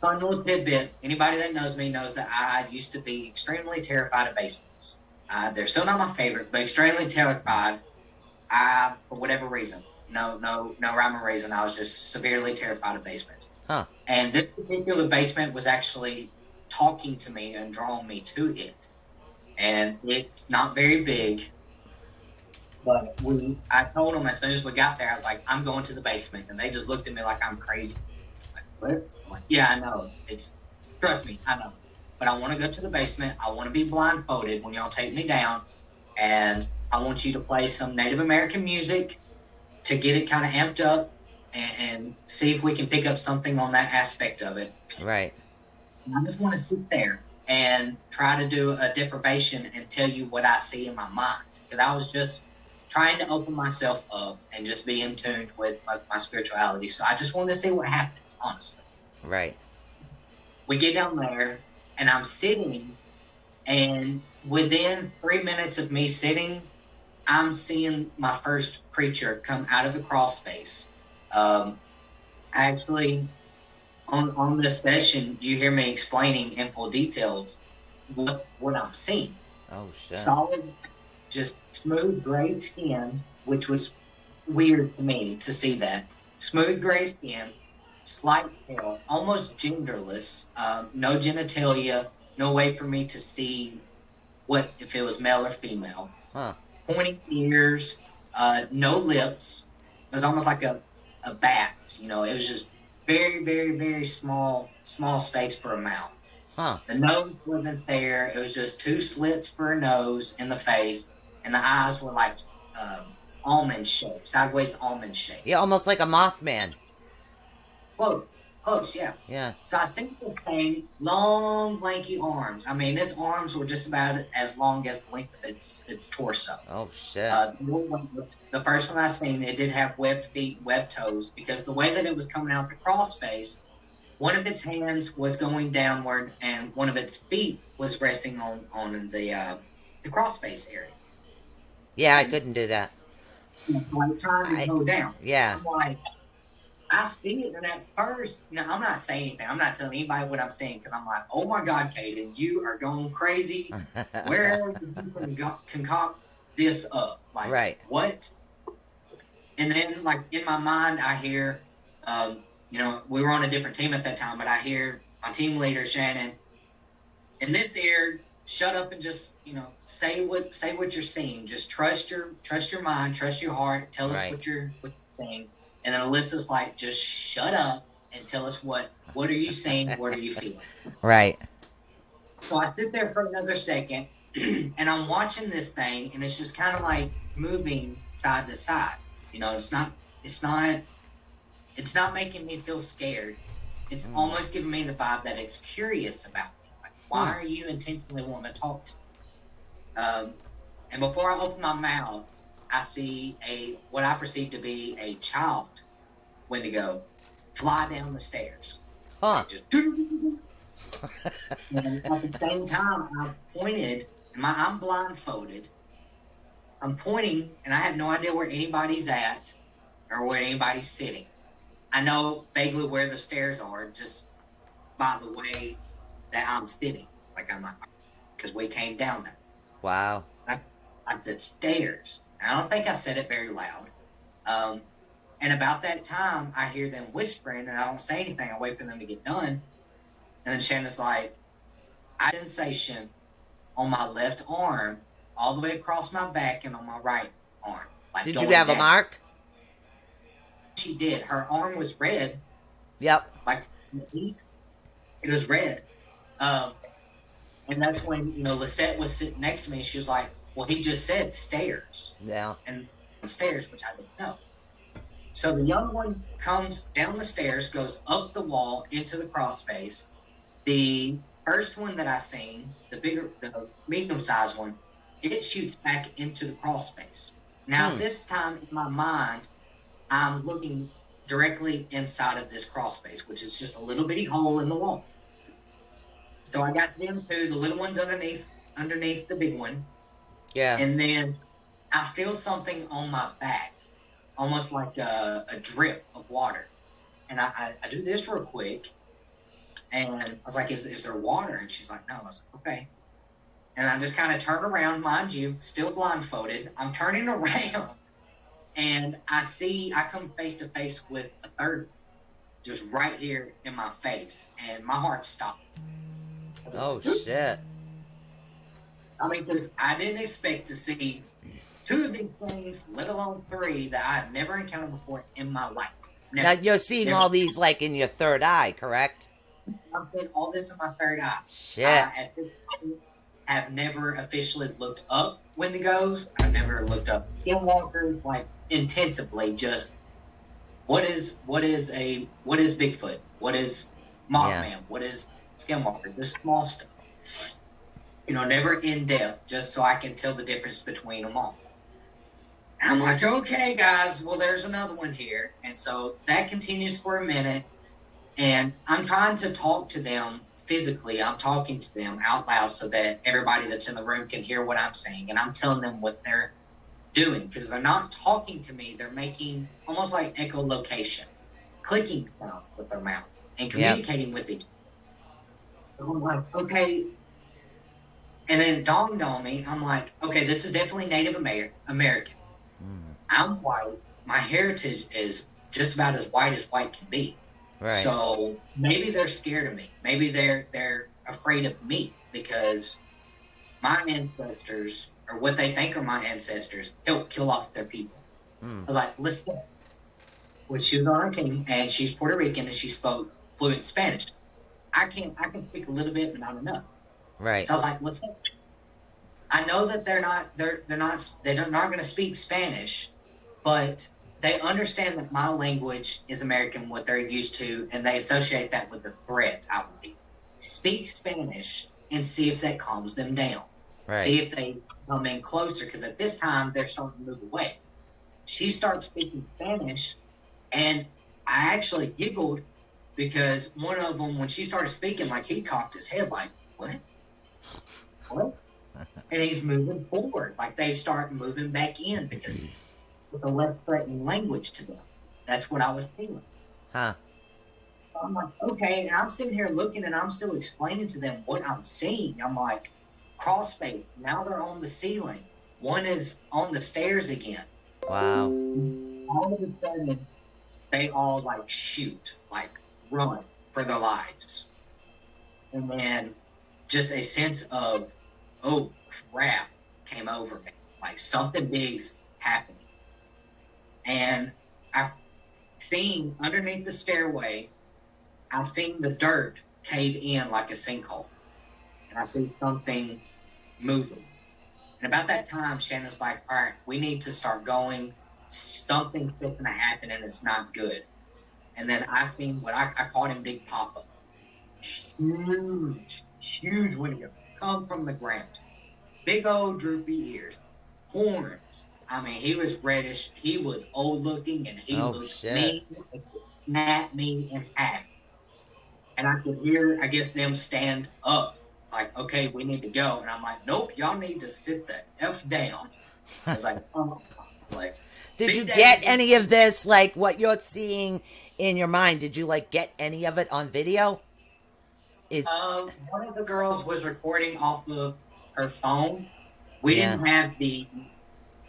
Fun little tidbit. Anybody that knows me knows that I used to be extremely terrified of basements. They're still not my favorite, but extremely terrified. For whatever reason, no rhyme or reason, I was just severely terrified of basements. Huh. And this particular basement was actually talking to me and drawing me to it. And it's not very big. But I told them as soon as we got there, I was like, I'm going to the basement. And they just looked at me like I'm crazy. Like, what? I'm like, yeah, I know. Trust me, I know. But I want to go to the basement. I want to be blindfolded when y'all take me down. And I want you to play some Native American music to get it kind of amped up and see if we can pick up something on that aspect of it. Right. And I just want to sit there and try to do a deprivation and tell you what I see in my mind. Because I was just trying to open myself up and just be in tune with my spirituality. So I just wanted to see what happens, honestly. Right. We get down there, and I'm sitting, and within 3 minutes of me sitting, I'm seeing my first creature come out of the crawl space. Actually, on this session, you hear me explaining in full details what I'm seeing. Oh, shit. Solid, just smooth gray skin, which was weird to me to see that. Smooth gray skin, slight tail, almost genderless, no genitalia, no way for me to see if it was male or female. Huh. Pointy ears, no lips. It was almost like a bat. It was just very, very, very small space for a mouth. Huh. The nose wasn't there. It was just two slits for a nose in the face, and the eyes were like almond shaped, sideways almond shaped. Yeah, almost like a Mothman. Close, yeah. Yeah. So I seen this thing, long, lanky arms. I mean, its arms were just about as long as the length of its torso. Oh, shit. The first one I seen, it did have webbed feet, webbed toes, because the way that it was coming out the crawl space, one of its hands was going downward, and one of its feet was resting on the crawl space area. Yeah, I couldn't do that. Like trying to go down. Yeah. I'm like, I see it, and at first, I'm not saying anything. I'm not telling anybody what I'm saying, because I'm like, oh my God, Kaden, you are going crazy. Where did you concoct this up? Like, right. What? And then, like, in my mind, I hear, we were on a different team at that time, but I hear my team leader, Shannon, in this ear, shut up and just, say what you're seeing. Just trust your mind, trust your heart, tell us what you're saying. And then Alyssa's like, just shut up and tell us what are you saying, what are you feeling? Right. So I sit there for another second, and I'm watching this thing, and it's just kind of like moving side to side. It's not making me feel scared. It's almost giving me the vibe that it's curious about me. Like, why are you intentionally wanting to talk to me? And before I open my mouth, I see what I perceive to be a child Wendigo fly down the stairs. Huh. Just and at the same time, I pointed. I'm blindfolded. I'm pointing, and I have no idea where anybody's at or where anybody's sitting. I know vaguely where the stairs are just by the way that I'm sitting. Like I'm not, because we came down there. Wow. I said stairs. I don't think I said it very loud. And about that time, I hear them whispering, and I don't say anything. I wait for them to get done. And then Shannon's like, I had a sensation on my left arm, all the way across my back, and on my right arm. Like Did you going have a down. mark? She did. Her arm was red. Yep. Like the heat. It was red. And that's when, Lisette was sitting next to me. She was like, well, he just said stairs. Yeah. And stairs, which I didn't know. So the young one comes down the stairs, goes up the wall into the crawl space. The first one that I seen, the medium-sized one, it shoots back into the crawl space. Now, this time in my mind, I'm looking directly inside of this crawl space, which is just a little bitty hole in the wall. So I got them two, the little ones underneath the big one. Yeah. And then I feel something on my back, almost like a drip of water. And I do this real quick. And I was like, is there water? And she's like, no. I was like, okay. And I just kind of turn around, mind you, still blindfolded. I'm turning around. And I come face to face with a third, just right here in my face. And my heart stopped. Oh, shit. I mean, because I didn't expect to see two of these things, let alone three, that I've never encountered before in my life. Never. Now, you're seeing all these, like, in your third eye, correct? I'm seeing all this in my third eye. Shit. At this point, have never officially looked up Wendigos. I've never looked up Skinwalkers, like, intensively. Just, what is Bigfoot? What is Mothman? Yeah. What is Skinwalker? This small stuff. Never in depth, just so I can tell the difference between them all. And I'm like, okay, guys, well, there's another one here. And so that continues for a minute, and I'm trying to talk to them physically. I'm talking to them out loud so that everybody that's in the room can hear what I'm saying, and I'm telling them what they're doing, because they're not talking to me. They're making almost like echolocation, clicking sound with their mouth and communicating with each other. So I'm like, okay. And then it dawned on me, I'm like, okay, this is definitely Native American. I'm white. My heritage is just about as white can be. Right. So maybe they're scared of me. Maybe they're afraid of me because my ancestors, or what they think are my ancestors, helped kill off their people. I was like, listen. Well, she was on our team, and she's Puerto Rican, and she spoke fluent Spanish. I can speak a little bit, but not enough. Right. So I was like, listen. I know that they're not going to speak Spanish, but they understand that my language is American, what they're used to, and they associate that with the threat, I believe. Speak Spanish and see if that calms them down. Right. See if they come in closer, because at this time, they're starting to move away. She starts speaking Spanish, and I actually giggled because one of them, when she started speaking, like, he cocked his head like, what? What? And he's moving forward. Like, they start moving back in because with a less threatening language to them. That's what I was feeling. Huh. So I'm like, okay. And I'm sitting here looking, and I'm still explaining to them what I'm seeing. I'm like, crossfade. Now they're on the ceiling. One is on the stairs again. Wow. All of a sudden, they all, like, shoot, like, run for their lives. And then just a sense of, oh, crap, came over me. Like, something big's happening. And I've seen underneath the stairway, I've seen the dirt cave in like a sinkhole. And I see something moving. And about that time, Shannon's like, all right, we need to start going. Something's going to happen, and it's not good. And then I seen what I called him Big Papa. Huge window come from the ground. Big old droopy ears. Horns. I mean, he was reddish. He was old looking, and he looked mean. Snap me in half. And I could hear, I guess, them stand up. Like, okay, we need to go. And I'm like, nope, y'all need to sit the F down. I was like, oh. I was like, did you get any of this, like, what you're seeing in your mind? Did you, like, get any of it on video? One of the girls was recording off of her phone, We Yeah. didn't have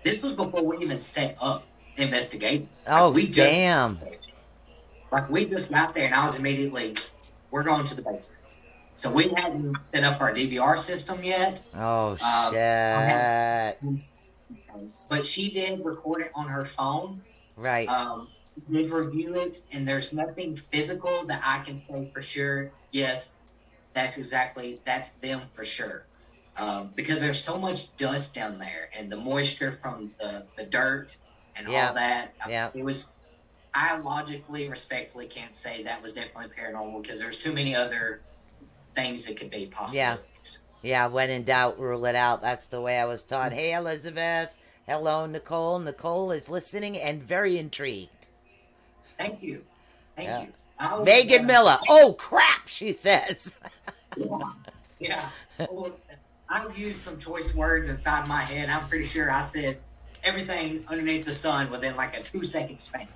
this was before we even set up investigating. Oh, we just, damn. we just got there and I was immediately, we're going to the basement. So we hadn't set up our DVR system yet. Oh, shit. But she did record it on her phone. Right. Did review it, and there's nothing physical that I can say for sure. Yes, that's them for sure. Because there's so much dust down there, and the moisture from the dirt and all that. Yeah. It was. I logically, respectfully can't say that was definitely paranormal because there's too many other things that could be possibilities. Yeah, when in doubt, rule it out. That's the way I was taught. Hey, Elizabeth. Hello, Nicole. Nicole is listening and very intrigued. Thank you. Thank Yeah. you. Megan Miller. Oh, crap, she says. Yeah. Well, I used some choice words inside my head. I'm pretty sure I said everything underneath the sun within like a 2-second span.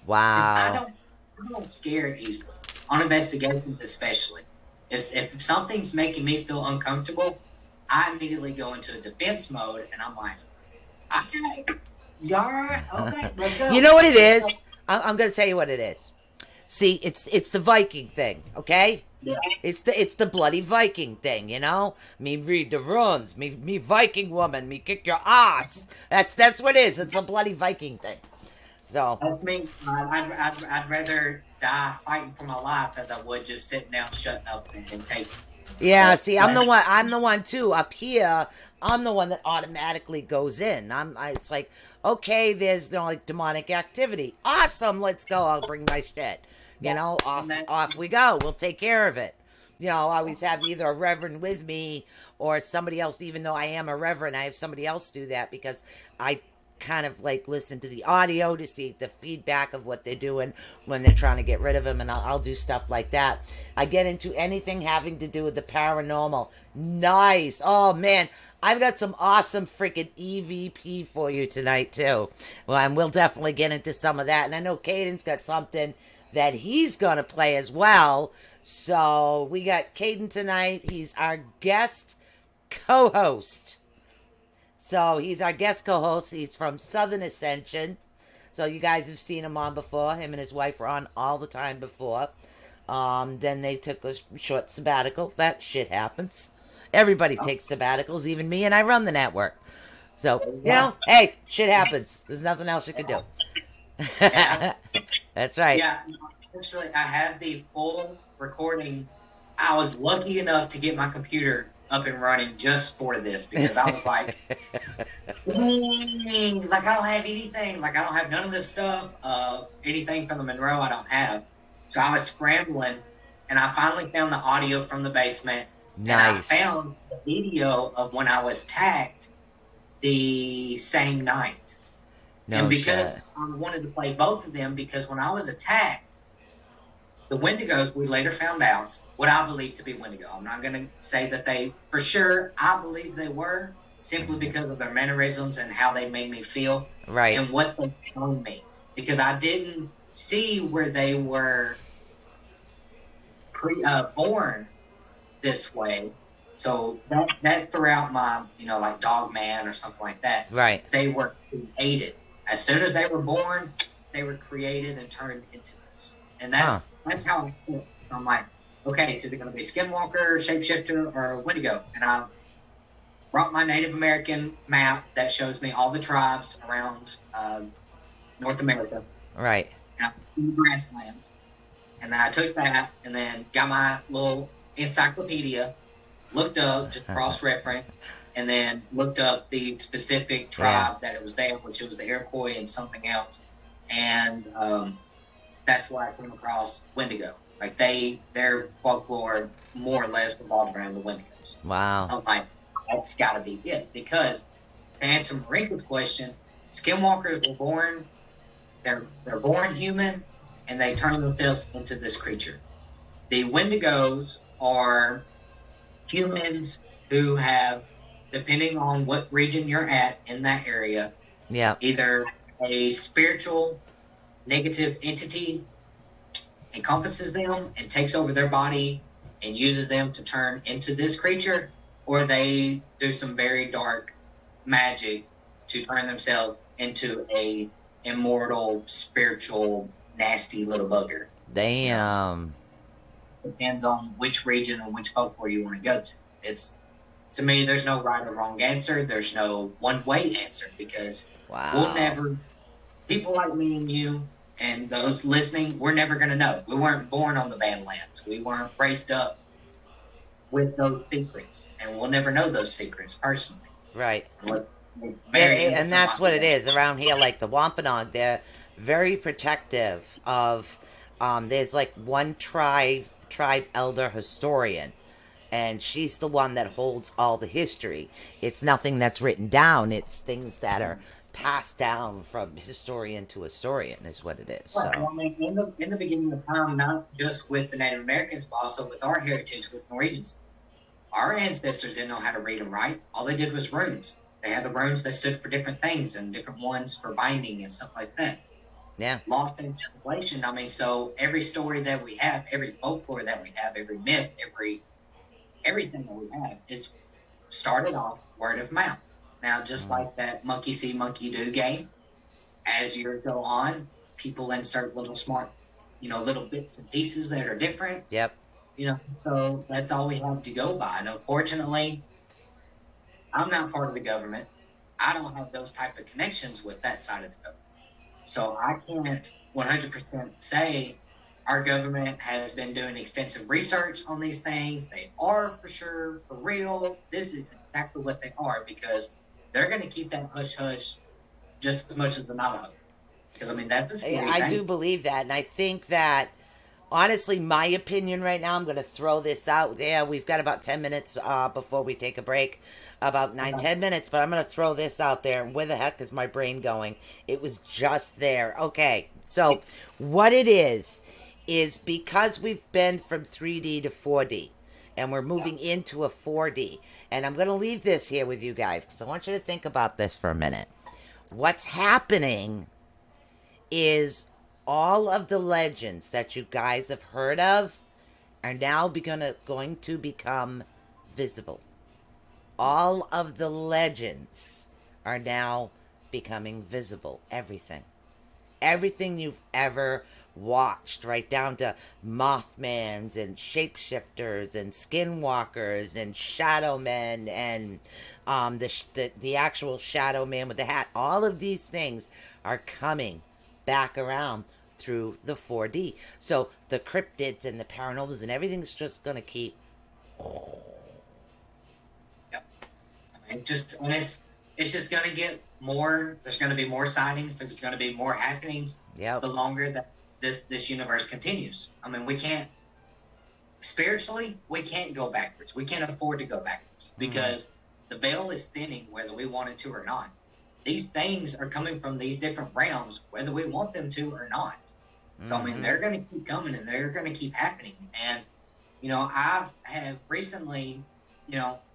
Wow. I don't scare easily. On investigations especially. If something's making me feel uncomfortable, I immediately go into a defense mode and I'm like, okay, you all right? Okay, let's go. You know what it is? I'm going to tell you what it is. See, it's the Viking thing, okay? Yeah. It's the bloody Viking thing, you know? Me read the runes, me Viking woman, me kick your ass. That's what it is. It's a bloody Viking thing. So That's me. I'd rather die fighting for my life as I would just sitting down, shutting up, and taking. yeah, see, I'm the one too. Up here, I'm the one that automatically goes in. It's like, okay, there's no like demonic activity. Awesome, let's go. I'll bring my shit. You know, off we go. We'll take care of it. You know, I always have either a reverend with me or somebody else. Even though I am a reverend, I have somebody else do that because I kind of like listen to the audio to see the feedback of what they're doing when they're trying to get rid of him, and I'll do stuff like that. I get into anything having to do with the paranormal. Nice. Oh man, I've got some awesome freaking EVP for you tonight too. Well, and we'll definitely get into some of that. And I know Caden's got something that he's gonna play as well. So we got Caden tonight. He's our guest co-host. So he's our guest co-host. He's from Southern Ascension. So you guys have seen him on before. Him and his wife were on all the time before. Then they took a short sabbatical. That shit happens. Everybody takes sabbaticals, even me, and I run the network. So, you know, hey, shit happens. There's nothing else you can do. Yeah. That's right. Yeah, actually, I have the full recording. I was lucky enough to get my computer up and running just for this because I was like, dang, like I don't have anything. Like I don't have none of this stuff. Anything from the Monroe I don't have. So I was scrambling, and I finally found the audio from the basement. Nice. And I found the video of when I was tagged the same night. No and because shit. I wanted to play both of them, because when I was attacked, the Wendigos, we later found out, what I believe to be Wendigo. I'm not going to say that they, for sure, I believe they were, simply because of their mannerisms and how they made me feel. Right. And what they told me. Because I didn't see where they were born this way. So that throughout my, like Dog Man or something like that, Right. they were created. As soon as they were born, they were created and turned into this. And that's how I feel. I'm like, okay, it's either going to be Skinwalker, Shapeshifter, or Wendigo. And I brought my Native American map that shows me all the tribes around North America. Right. And the grasslands. And then I took that and then got my little encyclopedia, looked up, just cross-reference, and then looked up the specific tribe that it was there, which was the Iroquois and something else. And that's where I came across Wendigo. Like their folklore more or less revolved around the Wendigos. Wow. So I'm like, that's got to be it. Because to answer Marika's question, Skinwalkers were born, they're born human, and they turn themselves into this creature. The Wendigos are humans who have, depending on what region you're at in that area, either a spiritual negative entity encompasses them and takes over their body and uses them to turn into this creature, or they do some very dark magic to turn themselves into a immortal, spiritual, nasty little bugger. Damn. Depends on which region or which folklore you want to go to. It's, to me, there's no right or wrong answer. There's no one way answer, because we'll never, people like me and you and those listening, we're never going to know. We weren't born on the Badlands. We weren't raised up with those secrets, and we'll never know those secrets personally. Right. And that's what it is around here. Like the Wampanoag, they're very protective of. There's like one tribe elder historian, and she's the one that holds all the history. It's nothing that's written down. It's things that are passed down from historian to historian, is what it is. Right. So, I mean, in the beginning of time, not just with the Native Americans, but also with our heritage, with Norwegians, our ancestors didn't know how to read and write. All they did was runes. They had the runes that stood for different things, and different ones for binding and stuff like that. yeah. Lost in translation. I mean, so every story that we have, every folklore that we have, every myth, everything that we have is started off word of mouth. Now, just like that monkey see, monkey do game, as years go on, people insert little smart, little bits and pieces that are different. Yep. So that's all we have to go by. And unfortunately, I'm not part of the government. I don't have those type of connections with that side of the government. So I can't 100% say our government has been doing extensive research on these things. They are for sure, for real. This is exactly what they are, because they're going to keep that hush-hush just as much as the Navajo. Because, I mean, that's a scary thing. I do believe that, and I think that, honestly, my opinion right now, I'm going to throw this out there. We've got about 10 minutes before we take a break. About 10 minutes, but I'm going to throw this out there. And where the heck is my brain going? It was just there. Okay, so what it is because we've been from 3D to 4D, and we're moving into a 4D. And I'm going to leave this here with you guys, because I want you to think about this for a minute. What's happening is all of the legends that you guys have heard of are now going to become visible. All of the legends are now becoming visible. Everything. Everything you've ever watched, right down to Mothmans and shapeshifters and skinwalkers and shadow men and the actual shadow man with the hat. All of these things are coming back around through the 4D. So the cryptids and the paranormals and everything's just going to keep... And it's just going to get more. There's going to be more sightings. There's going to be more happenings. Yep. The longer that this universe continues. I mean, we can't go backwards. We can't afford to go backwards, because the veil is thinning whether we want it to or not. These things are coming from these different realms whether we want them to or not. So, I mean, they're going to keep coming, and they're going to keep happening. And I have recently,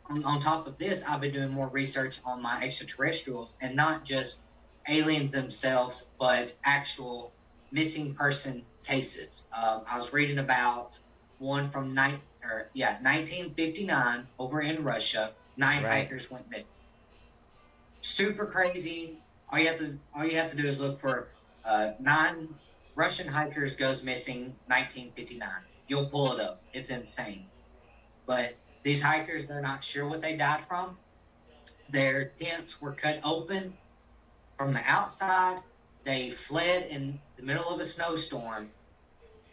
on top of this, I've been doing more research on my extraterrestrials, and not just aliens themselves, but actual missing person cases. I was reading about one from 1959 over in Russia. 9 hikers went missing. Super crazy. All you have to do is look for 9 Russian hikers goes missing 1959. You'll pull it up. It's insane. But these hikers, they're not sure what they died from. Their tents were cut open from the outside. They fled in the middle of a snowstorm,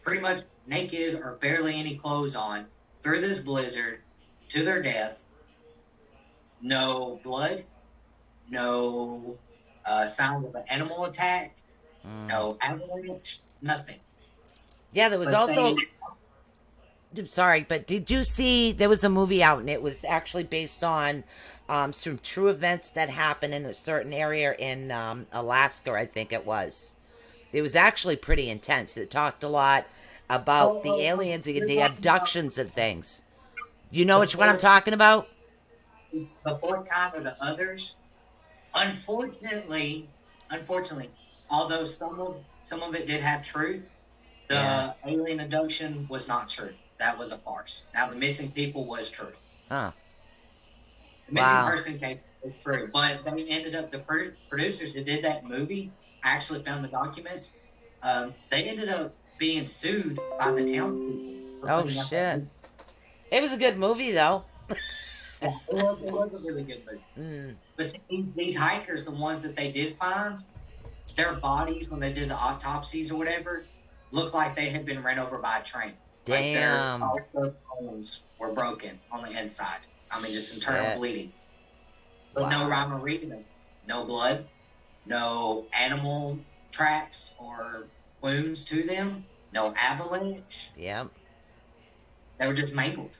pretty much naked or barely any clothes on, through this blizzard to their deaths. No blood, no signs of an animal attack, no avalanche, nothing. Yeah, there was also... Sorry, but did you see there was a movie out, and it was actually based on some true events that happened in a certain area in Alaska, I think it was. It was actually pretty intense. It talked a lot about the aliens and the abductions and things. You know which one I'm talking about? The Fourth Kind or the Others. Unfortunately, although some of it did have truth, the alien abduction was not true. That was a farce. Now, the missing people was true. Huh. The missing person case It's true. But they ended up, the producers that did that movie, I actually found the documents. They ended up being sued by the townspeople for Oh, putting out that shit. movie. It was a good movie, though. Yeah, it was a really good movie. Mm, But see, these hikers, the ones that they did find, their bodies, when they did the autopsies or whatever, looked like they had been ran over by a train. Like damn. all their bones were broken on the inside. I mean, just internal Shit. bleeding. But no Wow. rhyme or reason. No blood, no animal tracks or wounds to them, no avalanche. Yep. They were just mangled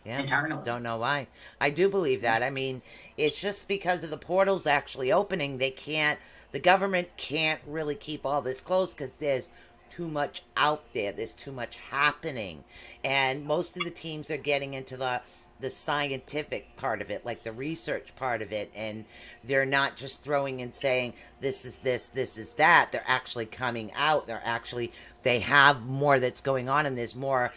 Yeah. internally. Don't know why. I do believe that. I mean, it's just because of the portals actually opening. The government can't really keep all this closed because there's too much out there. There's too much happening. And most of the teams are getting into the scientific part of it, like the research part of it. And they're not just throwing and saying, this is this is that. They're actually coming out. They have more that's going on, and there's more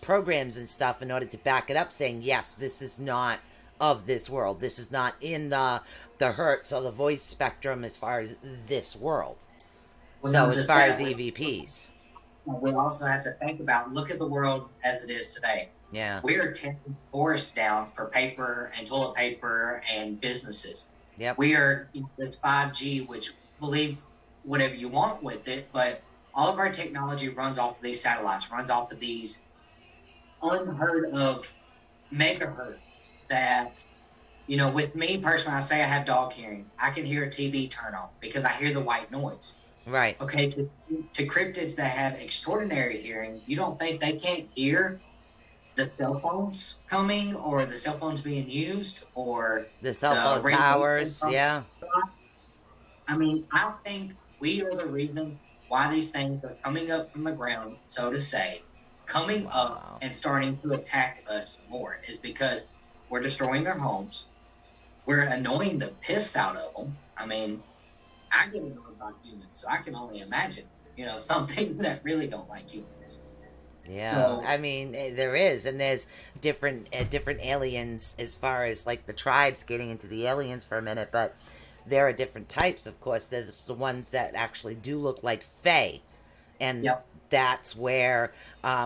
programs and stuff in order to back it up, saying, yes, this is not of this world. This is not in the hertz or the voice spectrum as far as this world. Well, So not as just far that, as EVPs. we also have to think about, look at the world as it is today. Yeah. We are tearing forests down for paper and toilet paper and businesses. Yep. We are, this 5G, which believe whatever you want with it, but all of our technology runs off of these satellites, runs off of these unheard of megahertz that, with me personally, I say I have dog hearing. I can hear a TV turn on because I hear the white noise. Right. Okay, to cryptids that have extraordinary hearing, you don't think they can't hear the cell phones coming or the cell phones being used or The cell phone radio towers. from- Yeah. I mean, I think we are the reason why these things are coming up from the ground, so to say, coming Wow. up and starting to attack us more is because we're destroying their homes. We're annoying the piss out of them. I mean, I get annoyed by humans, so I can only imagine, something that really don't like humans. Yeah, So- I mean, there is, and there's different aliens as far as like the tribes, getting into the aliens for a minute, but there are different types, of course. There's the ones that actually do look like fae, and Yep. that's where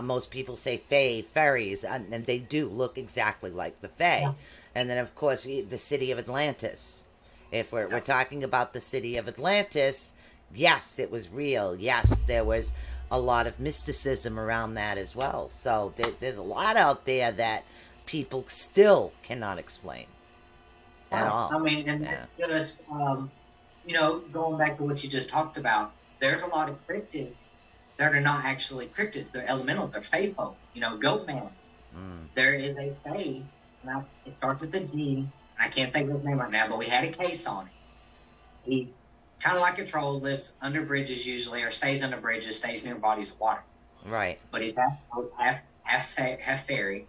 most people say fae, fairies, and they do look exactly like the fae. Yeah. And then, of course, the city of Atlantis. If we're Yep. talking about the city of Atlantis, yes, it was real. Yes, there was a lot of mysticism around that as well. So there's a lot out there that people still cannot explain at all. I mean, and Yeah. just, going back to what you just talked about, there's a lot of cryptids that are not actually cryptids. They're elemental. They're fae folk. Goat man. Mm. There is a fae, and it starts with a G. I can't think of his name right now, but we had a case on it. He, kind of like a troll, lives under bridges usually, or stays under bridges, stays near bodies of water. Right. But he's half fairy.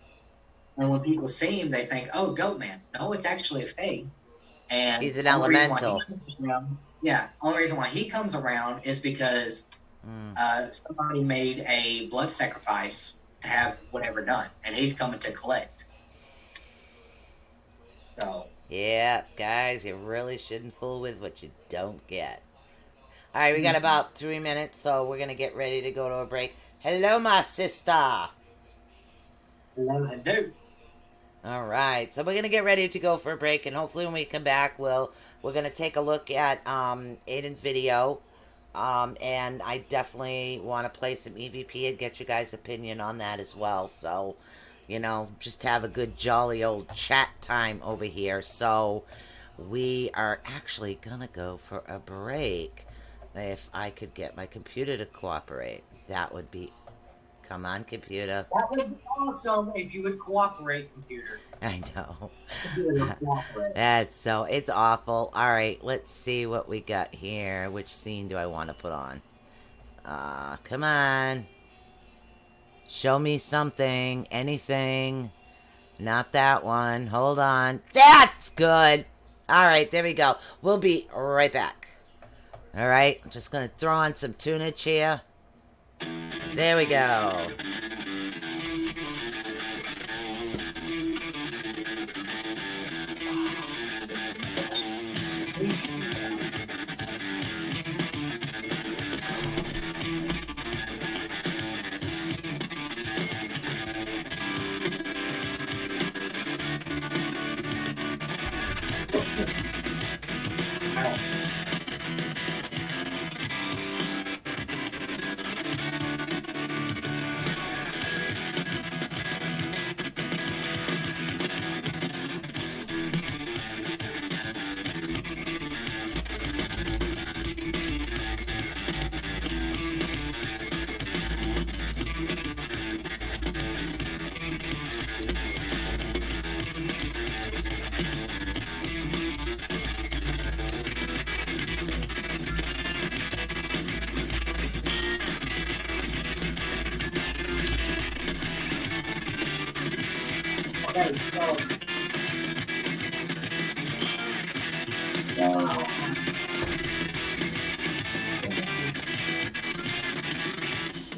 And when people see him, they think, "Oh, goat man." No, it's actually a fae. And He's an the only reason why he elemental. comes around- yeah, only reason why he comes around is because somebody made a blood sacrifice to have whatever done, and he's coming to collect. So Yeah, guys, you really shouldn't fool with what you don't get. All right, we got about 3 minutes, so we're going to get ready to go to a break. Hello, my sister. I do. All right, so we're going to get ready to go for a break, and hopefully when we come back, we're going to take a look at Aiden's video, and I definitely want to play some EVP and get you guys' opinion on that as well. So, just have a good jolly old chat time over here. So we are actually going to go for a break. If I could get my computer to cooperate, that would be... Come on, computer. That would be awesome if you would cooperate, computer. I know. Computer would cooperate. It's awful. All right, let's see what we got here. Which scene do I want to put on? Come on. Show me something. Anything. Not that one. Hold on. That's good. All right, there we go. We'll be right back. All right, I'm just going to throw on some tunage here. There we go.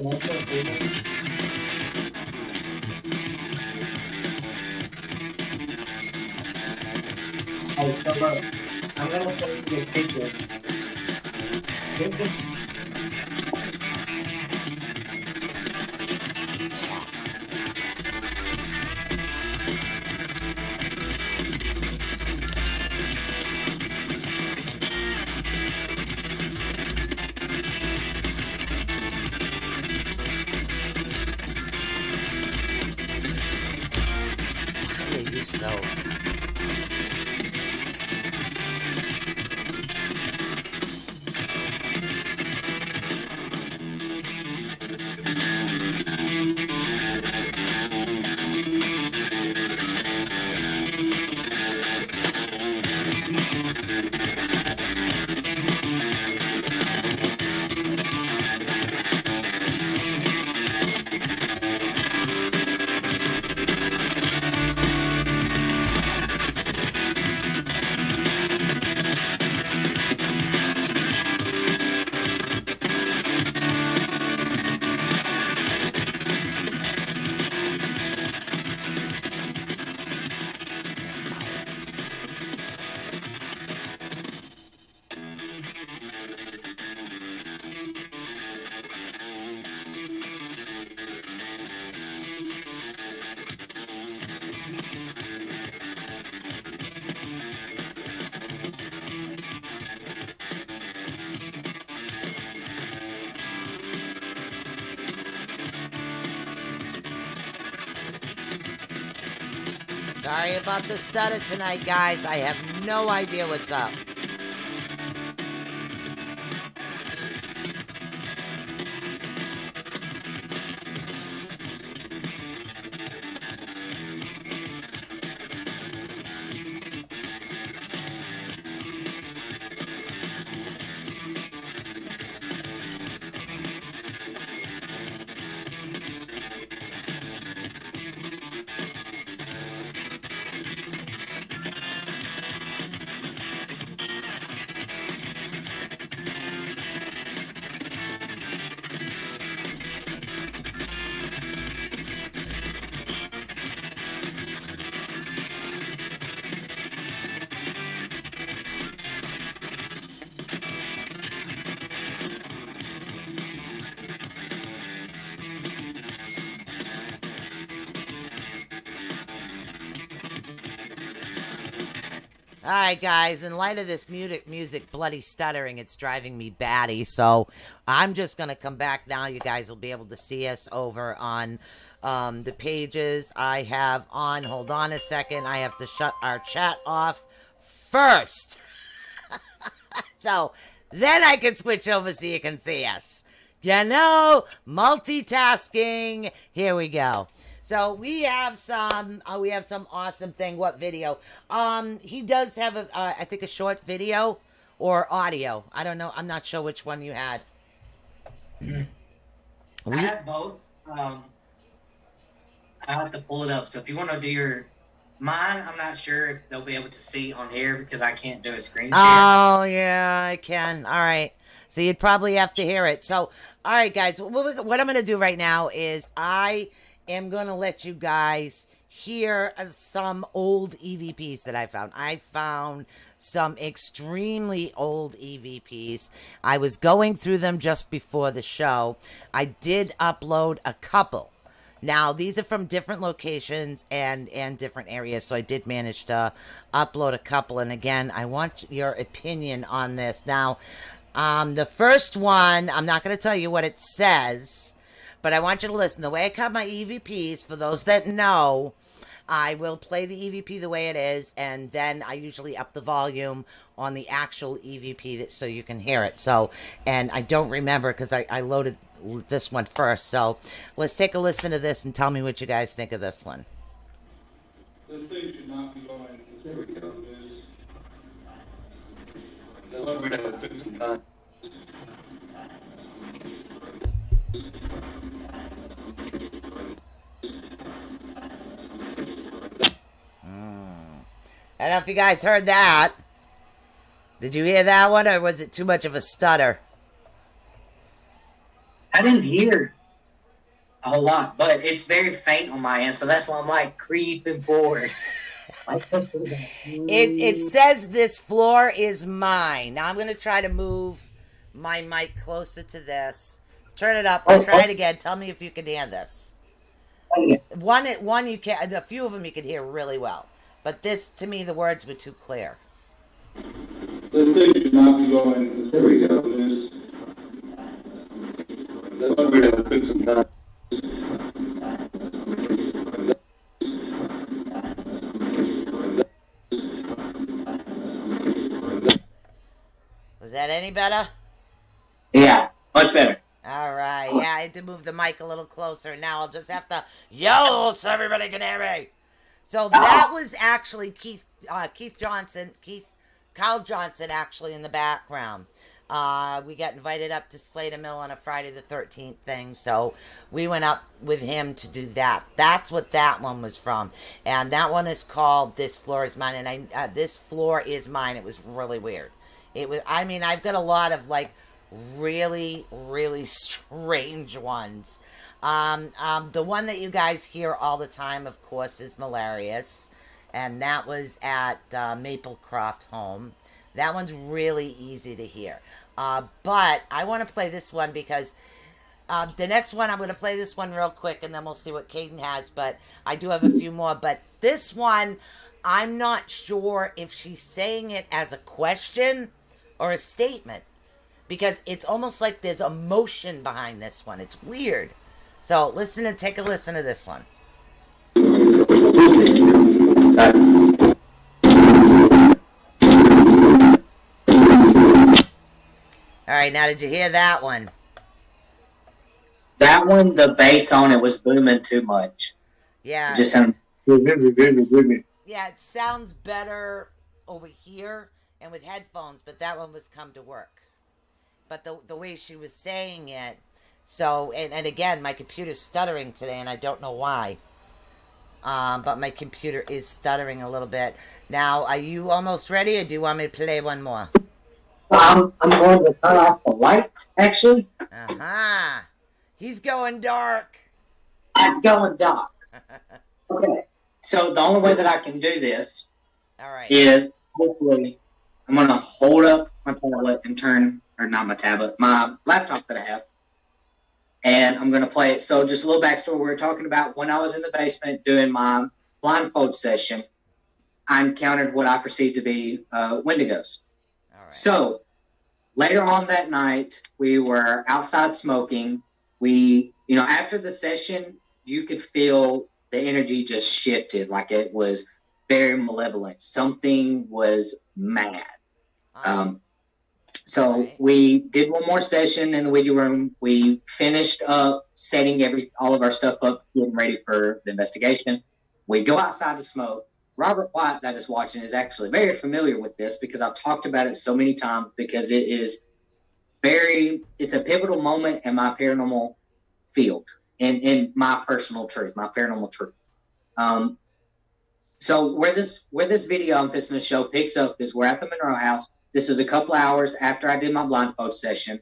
Oh, so look, I'm gonna send you a picture. This is Why are you so... Sorry about the stutter tonight, guys. I have no idea what's up. All right, guys, in light of this music bloody stuttering, it's driving me batty. So I'm just going to come back now. You guys will be able to see us over on the pages I have on. Hold on a second. I have to shut our chat off first. So then I can switch over so you can see us. You know, multitasking. Here we go. So we have some awesome thing. What video? He does have I think a short video or audio. I don't know. I'm not sure which one you had. I have both. I have to pull it up. So if you want to do mine, I'm not sure if they'll be able to see on here because I can't do a screen share. Oh yeah, I can. All right. So you'd probably have to hear it. So all right, guys. What I'm going to do right now is I am going to let you guys hear some old EVPs that I found. I found some extremely old EVPs. I was going through them just before the show. I did upload a couple. Now, these are from different locations and different areas, so I did manage to upload a couple. And again, I want your opinion on this. Now, the first one, I'm not going to tell you what it says, but I want you to listen. The way I cut my EVPs, for those that know, I will play the EVP the way it is, and then I usually up the volume on the actual EVP so you can hear it. So, and I don't remember because I loaded this one first. So let's take a listen to this and tell me what you guys think of this one. This thing should not be going. There we go. We're going to fix some time. I don't know if you guys heard that. Did you hear that one, or was it too much of a stutter? I didn't hear a whole lot, but it's very faint on my end, so that's why I'm like creeping forward. It says this floor is mine. Now I'm gonna try to move my mic closer to this. Turn it up. Try it again. Tell me if you can hear this. One you can. A few of them you can hear really well, but this to me the words were too clear. The thing should not be going. There we go. That's why we're gonna put some time. Was that any better? Yeah, much better. All right. Yeah, I had to move the mic a little closer. Now I'll just have to yell so everybody can hear me. So that was actually Kyle Johnson actually in the background. We got invited up to Slater Mill on a Friday the 13th thing, so we went up with him to do that. That's what that one was from, and that one is called "This Floor Is Mine." And "This Floor Is Mine." It was really weird. It was. I mean, I've got a lot of like really, really strange ones. The one that you guys hear all the time, of course, is Malarious, and that was at Maplecroft Home. That one's really easy to hear. But I want to play this one because the next one, I'm going to play this one real quick, and then we'll see what Caden has. But I do have a few more. But this one, I'm not sure if she's saying it as a question or a statement, because it's almost like there's emotion behind this one. It's weird. So take a listen to this one. All right, now did you hear that one? That one, the bass on it was booming too much. Yeah. It just sounded. Yeah, it sounds better over here and with headphones, but that one was Come to Work. But the way she was saying it, so, and again, my computer's stuttering today, and I don't know why. But my computer is stuttering a little bit. Now, are you almost ready, or do you want me to play one more? I'm going to turn off the lights, actually. Uh-huh. He's going dark. I'm going dark. Okay. So the only way that I can do this is hopefully I'm going to hold up my tablet and my laptop that I have. And I'm going to play it. So just a little backstory. We were talking about when I was in the basement doing my blindfold session, I encountered what I perceived to be Wendigos. All right. So later on that night, we were outside smoking. After the session, you could feel the energy just shifted, like it was very malevolent. Something was mad. So we did one more session in the Ouija room. We finished up setting all of our stuff up, getting ready for the investigation. We go outside to smoke. Robert White, that is watching, is actually very familiar with this because I've talked about it so many times, because it's a pivotal moment in my paranormal field, in my personal truth, my paranormal truth. So where this video I'm fixing to show picks up is we're at the Monroe house. This is a couple hours after I did my blindfold session.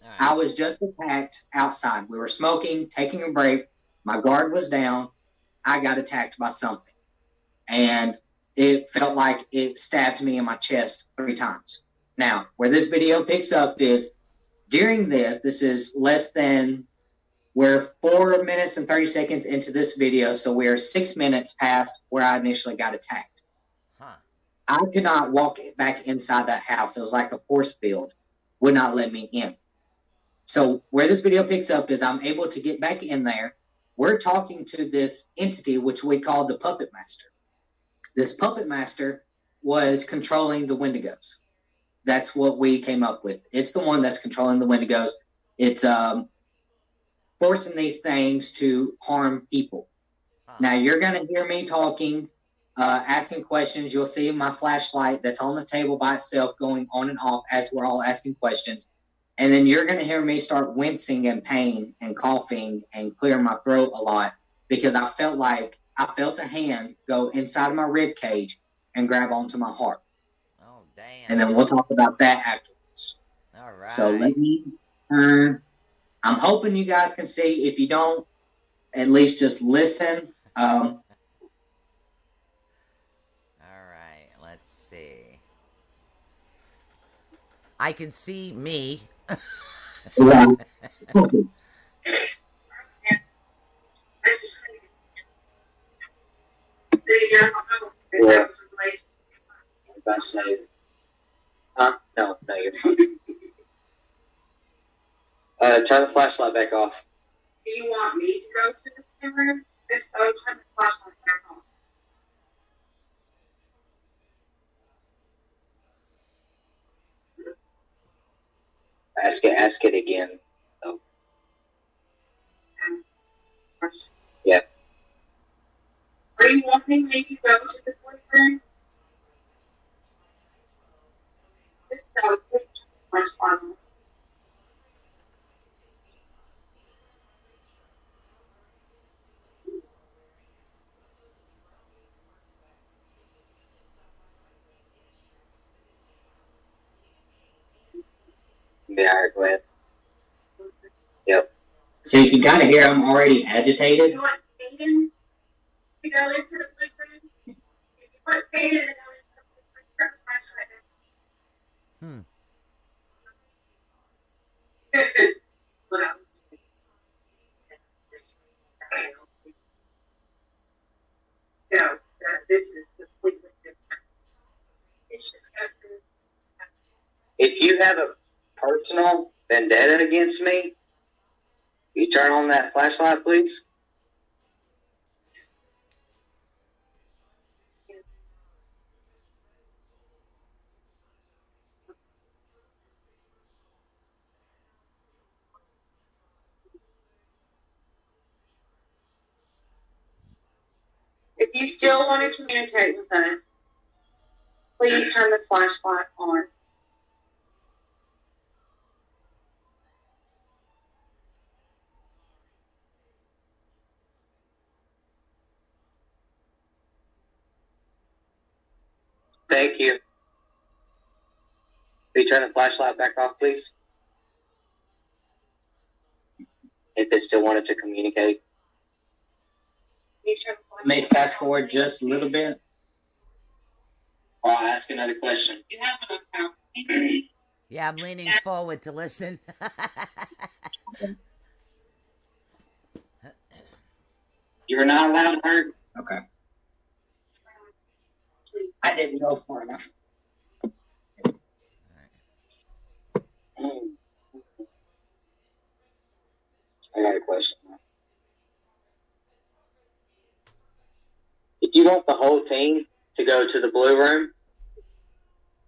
Right. I was just attacked outside. We were smoking, taking a break. My guard was down. I got attacked by something. And it felt like it stabbed me in my chest 3 times. Now, where this video picks up is during this is we're 4 minutes and 30 seconds into this video, so we're 6 minutes past where I initially got attacked. I could not walk back inside that house. It was like a force field, would not let me in. So where this video picks up is I'm able to get back in there. We're talking to this entity, which we call the Puppet Master. This Puppet Master was controlling the Wendigos. That's what we came up with. It's the one that's controlling the Wendigos. It's forcing these things to harm people. Now, you're going to hear me talking, asking questions. You'll see my flashlight that's on the table by itself going on and off as we're all asking questions. And then you're going to hear me start wincing in pain and coughing and clearing my throat a lot, because I felt a hand go inside of my rib cage and grab onto my heart. Oh, damn. And then we'll talk about that afterwards. All right. So let me turn. I'm hoping you guys can see. If you don't, at least just listen. All right, let's see. I can see me. Yeah. If I say, huh? No, you're fine. Turn the flashlight back off. Do you want me to go to the camera? If so, turn the flashlight back on. Ask it again. Oh. Yeah. Are you wanting me to go to the room? If so, please turn the flashlight on. Yeah, go ahead. Yep. So you can kind of hear I'm already agitated. You want Aiden to go into the room? If you want Aiden to go into the room, turn the flashlight on. No, this is completely different. It's just If you have a personal vendetta against me, you turn on that flashlight, please. If you still want to communicate with us, please turn the flashlight on. Thank you. Will you turn the flashlight back off, please? If it still wanted to communicate. May fast forward just a little bit. Or I'll ask another question. You have enough now. Yeah, I'm leaning forward to listen. You're not allowed to hurt. Okay. I didn't go far enough. I got a question. If you want the whole team to go to the blue room,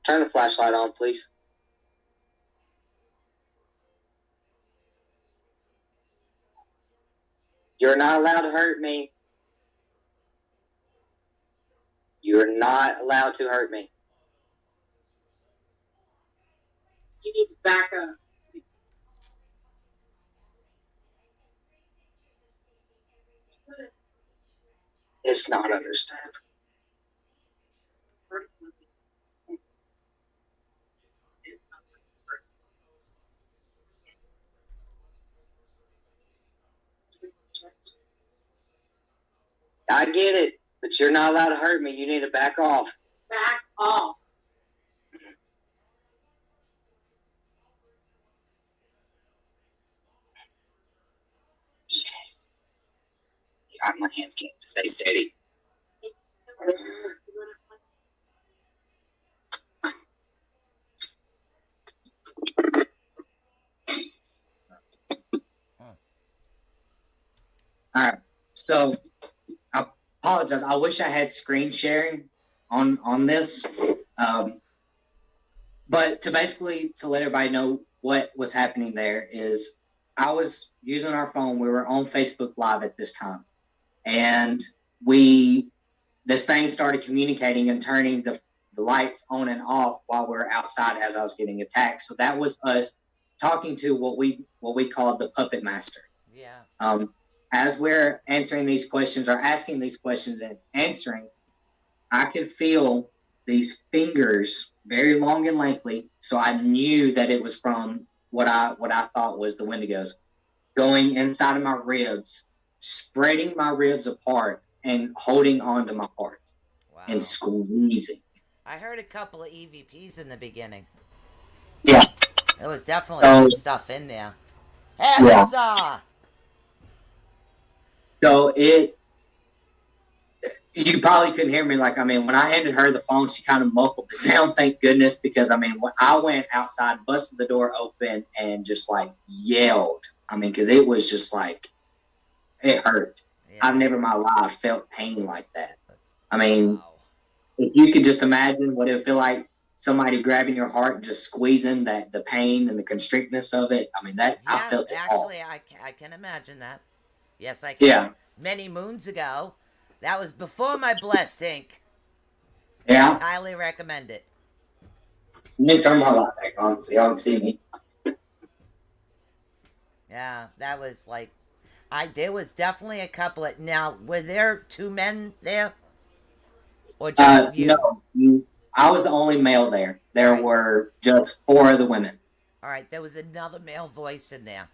turn the flashlight on, please. You're not allowed to hurt me. You're not allowed to hurt me. You need to back up. It's not understandable. I get it, but you're not allowed to hurt me. You need to back off. Back off. My hands can't stay steady. All right. So I apologize. I wish I had screen sharing on this. But to let everybody know what was happening there is I was using our phone. We were on Facebook Live at this time. And this thing started communicating and turning the lights on and off while we were outside as I was getting attacked. So that was us talking to what we call the puppet master. Yeah. As we're answering these questions or asking these questions and answering, I could feel these fingers very long and lengthy. So I knew that it was from what I thought was the Wendigos going inside of my ribs, spreading my ribs apart and holding onto my heart Wow. and squeezing. I heard a couple of EVPs in the beginning. Yeah. There was definitely some stuff in there. Hey, Alyssa! So you probably couldn't hear me. Like, I mean, when I handed her the phone, she kind of muffled the sound, thank goodness, because, I mean, when I went outside, busted the door open, and just, like, yelled. I mean, because it was just, like, it hurt. Yeah. I've never in my life felt pain like that. I mean, if you could just imagine what it would feel like, somebody grabbing your heart and just squeezing the pain and the constrictness of it. I mean, I felt it all. Actually, I can imagine that. Yes, I can. Yeah. Many moons ago. That was before my blessed ink. Yeah. I highly recommend it. So let me turn my light back on so y'all can see me. Yeah, that was like, there was definitely a couple of, now, were there two men there? Or just you? No, I was the only male there. There were just 4 other women. All right, there was another male voice in there.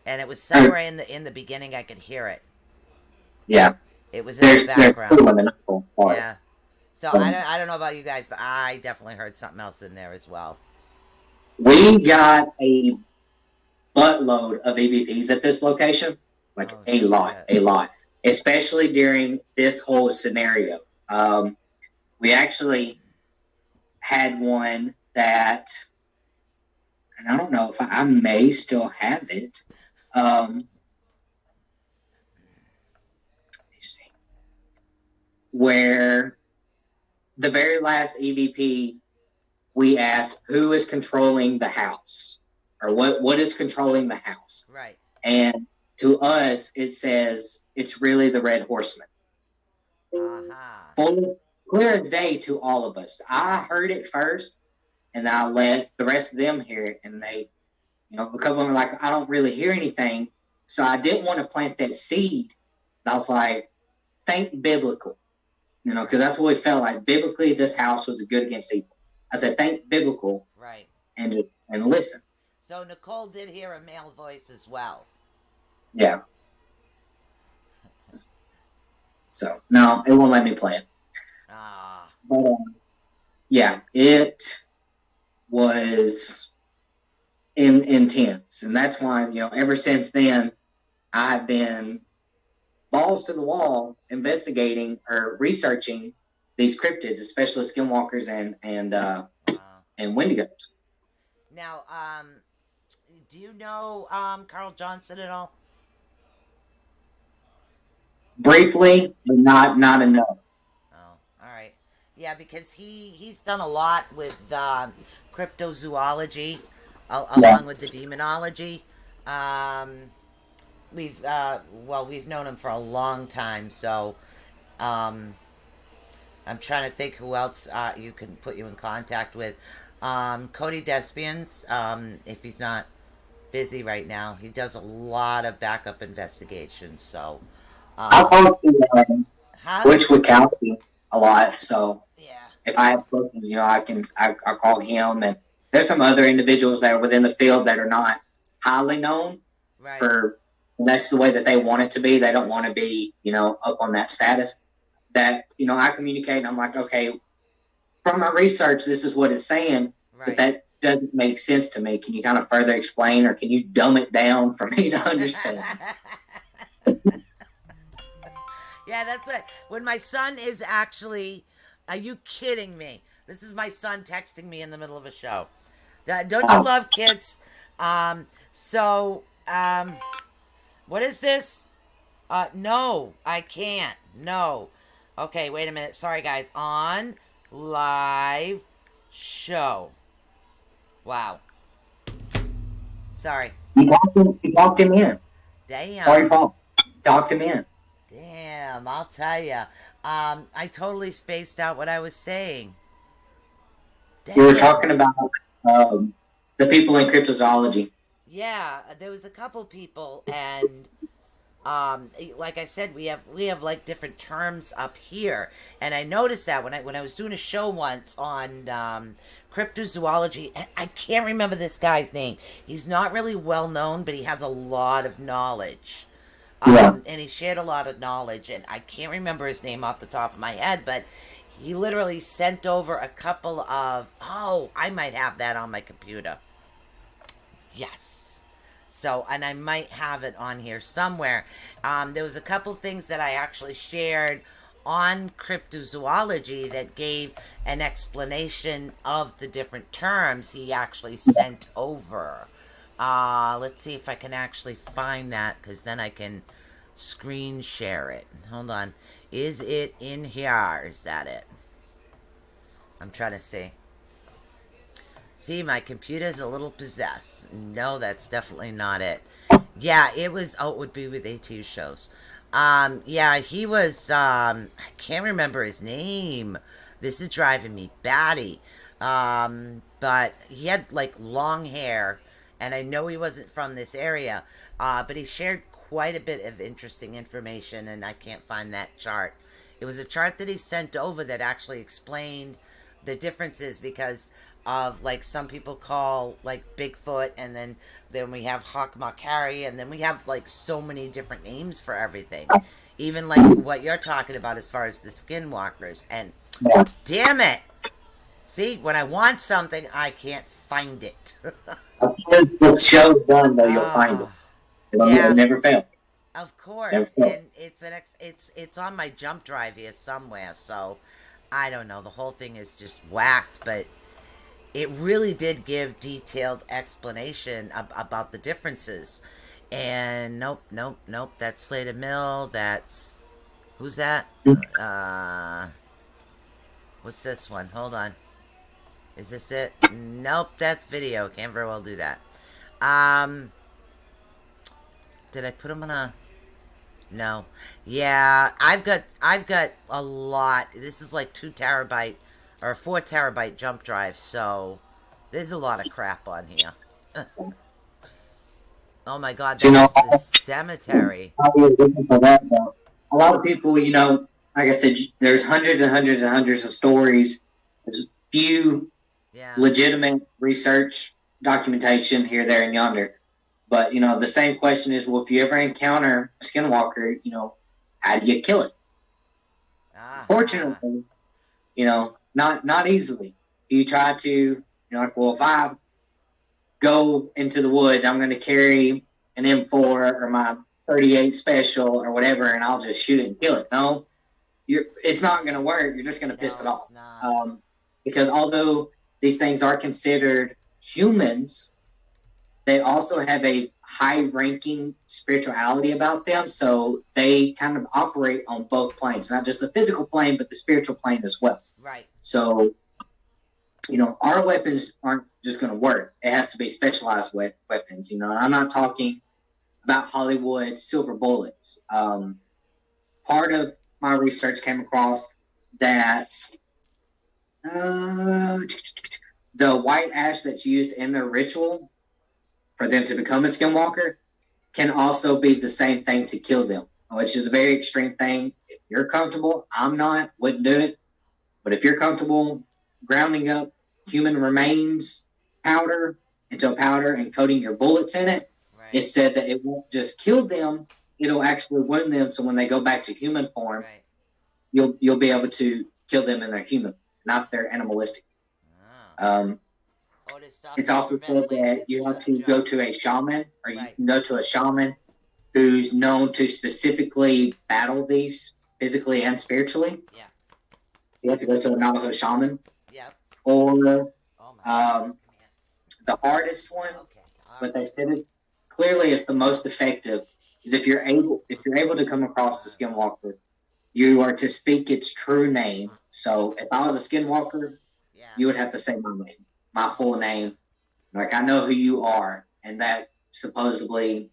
And it was somewhere in the beginning I could hear it. Yeah. It was in the background. There's 2 women. Yeah. So I don't know about you guys, but I definitely heard something else in there as well. We got a buttload of EVPs at this location. Like a lot. Especially during this whole scenario. We actually had one that, and I don't know if I may still have it. Let me see. Where the very last EVP, we asked who is controlling the house, or what is controlling the house. Right. And to us, it says it's really the Red Horseman. Full clear as day to all of us. I heard it first, and I let the rest of them hear it, and they, a couple of them were like, I don't really hear anything, so I didn't want to plant that seed. And I was like, think biblical, because that's what we felt like. Biblically, this house was good against evil. I said, think biblical, right, and listen. So Nicole did hear a male voice as well. Yeah. So no, it won't let me play it. But yeah, it was intense, and that's why ever since then I've been balls to the wall investigating or researching these cryptids, especially skinwalkers and wendigos. Now, do you know Carl Johnson at all? Briefly, but not enough. Oh, all right. Yeah, because he's done a lot with cryptozoology, along with the demonology. We've known him for a long time, so I'm trying to think who else you can put you in contact with. Cody Despians, if he's not busy right now, he does a lot of backup investigations. So I talk to Rich Wachowski a lot. So yeah, if I have questions, I call him. And there's some other individuals that are within the field that are not highly known. Right. And that's the way that they want it to be. They don't want to be, up on that status. That, I communicate and I'm like, okay, from my research, this is what it's saying, but that doesn't make sense to me. Can you kind of further explain, or can you dumb it down for me to understand? Yeah, that's what. When my son is actually, are you kidding me? This is my son texting me in the middle of a show. Don't you love kids? What is this? No, I can't. No. Okay, wait a minute. Sorry, guys. On live show. Wow. Sorry. You walked him in. Damn. Sorry, Paul. Talked him in. Damn, I'll tell you. I totally spaced out what I was saying. Damn. We were talking about the people in cryptozoology. Yeah, there was a couple people, and like I said, we have like different terms up here, and I noticed that when I was doing a show once on cryptozoology, and I can't remember this guy's name. He's not really well known, but he has a lot of knowledge. And he shared a lot of knowledge, and I can't remember his name off the top of my head, but he literally sent over a couple of, oh, I might have that on my computer. Yes. So, and I might have it on here somewhere. There was a couple things that I actually shared on cryptozoology that gave an explanation of the different terms he actually sent over. Let's see if I can actually find that, because then I can screen share it. Hold on. Is it in here? Is that it? I'm trying to see. See, my computer's a little possessed. No, that's definitely not it. Yeah, it was, oh, it would be with AT shows. Yeah, he was, I can't remember his name. This is driving me batty. But he had, like, long hair, and I know he wasn't from this area, but he shared quite a bit of interesting information, and I can't find that chart. It was a chart that he sent over that actually explained the differences, because of, like, some people call, like, Bigfoot, and then we have Hawkmakari, and then we have, like, so many different names for everything. Even, like, what you're talking about as far as the Skinwalkers. And, damn it! See, when I want something, I can't find it. What show's done, though, you'll find it. It'll never fail. Of course. And it's on my jump drive here somewhere, so I don't know. The whole thing is just whacked, but it really did give detailed explanation about the differences. And nope. That's Slater Mill. That's, who's that? What's this one? Hold on. Is this it? Nope, that's video. Can't very well do that. Did I put them on a? No. Yeah, I've got a lot. This is like 2 terabyte or 4 terabyte jump drive, so there's a lot of crap on here. Oh my God, that's the cemetery. A lot of people, like I said, there's hundreds and hundreds and hundreds of stories. There's few legitimate research documentation here, there, and yonder. But, the same question is, well, if you ever encounter a skinwalker, how do you kill it? Fortunately, not easily. You try to, like, well, if I go into the woods, I'm going to carry an M4 or my 38 special or whatever, and I'll just shoot it and kill it. No, it's not going to work. You're just going to piss it off. Because although these things are considered humans, they also have a high-ranking spirituality about them, so they kind of operate on both planes, not just the physical plane, but the spiritual plane as well. Right. So, our weapons aren't just going to work. It has to be specialized weapons. I'm not talking about Hollywood silver bullets. Part of my research came across that the white ash that's used in their ritual for them to become a skinwalker can also be the same thing to kill them, which is a very extreme thing. If you're comfortable, I'm not, wouldn't do it. But if you're comfortable grounding up human remains powder into a powder and coating your bullets in it, it's said that it won't just kill them, it'll actually wound them, so when they go back to human form, you'll be able to kill them in their human, not their animalistic. It's also said that you have to go to a shaman, or you can go to a shaman who's known to specifically battle these physically and spiritually. Yeah. You have to go to a Navajo shaman. Yep. Or the hardest one, but they said it clearly is the most effective, is if you're able to come across the skinwalker, you are to speak its true name. So if I was a skinwalker, you would have to say my name, my full name. Like, I know who you are, and that supposedly,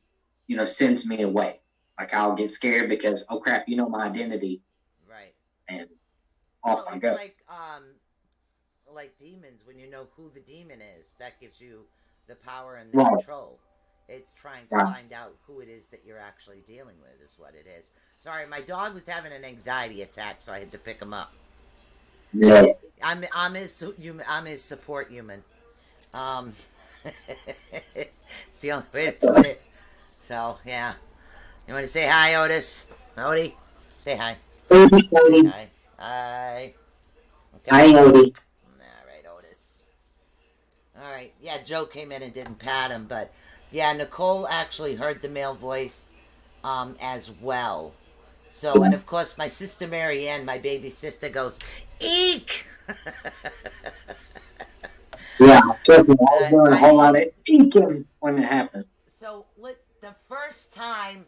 sends me away. Like, I'll get scared because, oh crap, you know my identity. Right. And off I go. Like demons, when you know who the demon is, that gives you the power and the control. It's trying to find out who it is that you're actually dealing with, is what it is. Sorry, my dog was having an anxiety attack, so I had to pick him up. Yeah. I'm his support human. It's the only way to put it. So yeah. You want to say hi, Otis? Odie? Say hi. Odie, Odie. Hi. Hi. Okay. Hi, Odie. All right, Otis. All right. Yeah, Joe came in and didn't pat him, but yeah, Nicole actually heard the male voice as well. So, and of course, my sister Marianne, my baby sister, goes, eek! Yeah, trust me, I was doing a whole lot of eeking when it happened. So, the first time,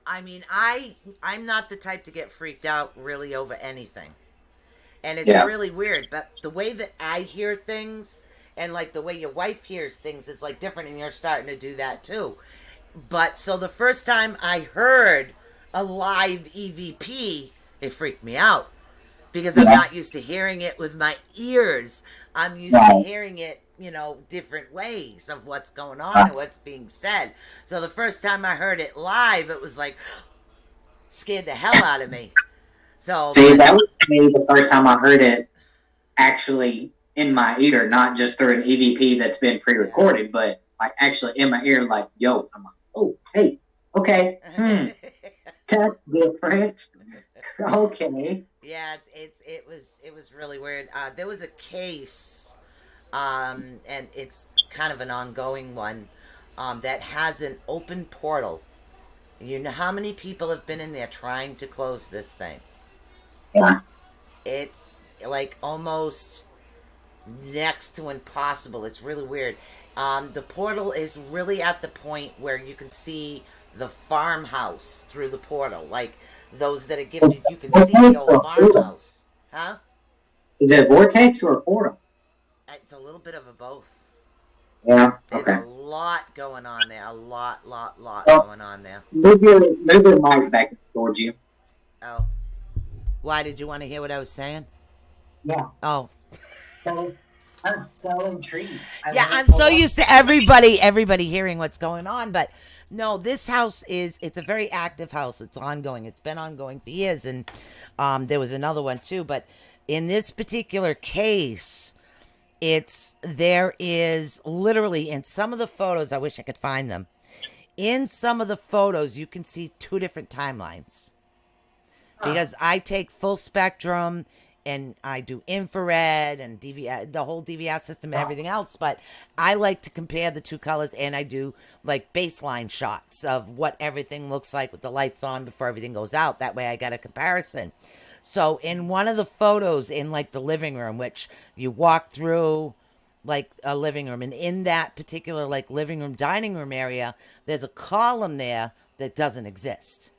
I mean, I'm not the type to get freaked out really over anything. And it's really weird, but the way that I hear things and like the way your wife hears things is like different, and you're starting to do that too. But so the first time I heard a live EVP, it freaked me out because I'm not used to hearing it with my ears. I'm used to hearing it, different ways of what's going on and what's being said. So the first time I heard it live, it was like scared the hell out of me. So see, that was me the first time I heard it actually in my ear, not just through an EVP that's been pre-recorded, but like actually in my ear, like, yo, I'm like, oh, hey, okay, that's different. Okay. Yeah, it was really weird. There was a case, and it's kind of an ongoing one, that has an open portal. You know how many people have been in there trying to close this thing? Yeah. It's like almost next to impossible. It's really weird. The portal is really at the point where you can see the farmhouse through the portal. Like those that are gifted, you can see the old farmhouse. Huh? Is it a vortex or a portal? It's a little bit of a both. Yeah. There's Okay. a lot going on there. A lot going on there. Move your mic back towards you. Oh. Why, did you want to hear what I was saying? Yeah. Oh. So, I'm so intrigued. I'm so used to everybody hearing what's going on, but no, this house it's a very active house. It's ongoing. It's been ongoing for years, and there was another one too, but in this particular case, there is literally in some of the photos, I wish I could find them. In some of the photos, you can see two different timelines. Because I take full spectrum and I do infrared and DVR, the whole DVR system and everything else. But I like to compare the two colors, and I do like baseline shots of what everything looks like with the lights on before everything goes out. That way I got a comparison. So in one of the photos in like the living room, which you walk through like a living room, and in that particular like living room, dining room area, there's a column there that doesn't exist.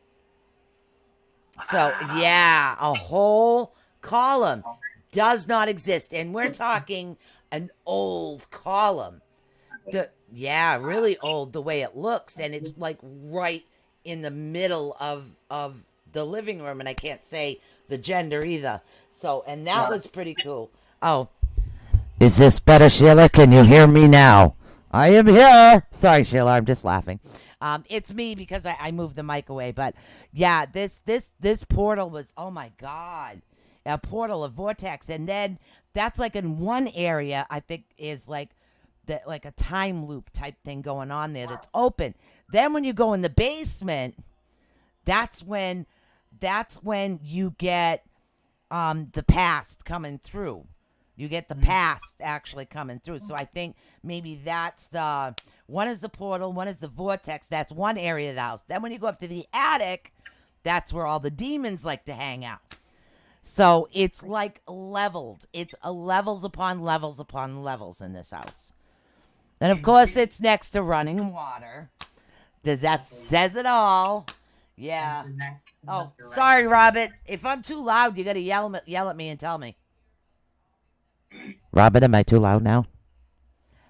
So, yeah, a whole column does not exist. And we're talking an old column. Really old the way it looks. And it's like right in the middle of the living room. And I can't say the gender either. So, and that was pretty cool. Oh. Is this better, Sheila? Can you hear me now? I am here. Sorry, Sheila, I'm just laughing. It's me because I moved the mic away. But yeah, this portal was, oh my God, a portal, a vortex. And then that's like in one area, I think is like a time loop type thing going on there that's open. Then when you go in the basement, that's when you get the past coming through. You get the past actually coming through. So I think maybe that's one is the portal, one is the vortex. That's one area of the house. Then when you go up to the attic, that's where all the demons like to hang out. So it's like leveled. It's levels upon levels upon levels in this house. And of course, it's next to running water. That says it all. Yeah. Oh, sorry, Robert. If I'm too loud, you got to yell at me and tell me. Robert, am I too loud now?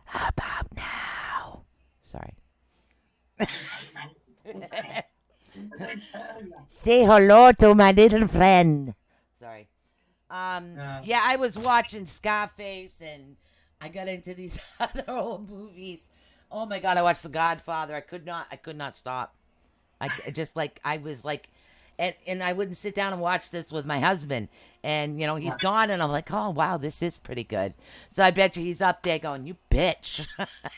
How about now? Sorry. Say hello to my little friend. Sorry. Yeah, I was watching Scarface, and I got into these other old movies. Oh my God, I watched The Godfather. I could not stop. I was like, and I wouldn't sit down and watch this with my husband. And, he's gone, and I'm like, oh, wow, this is pretty good. So I bet you he's up there going, you bitch.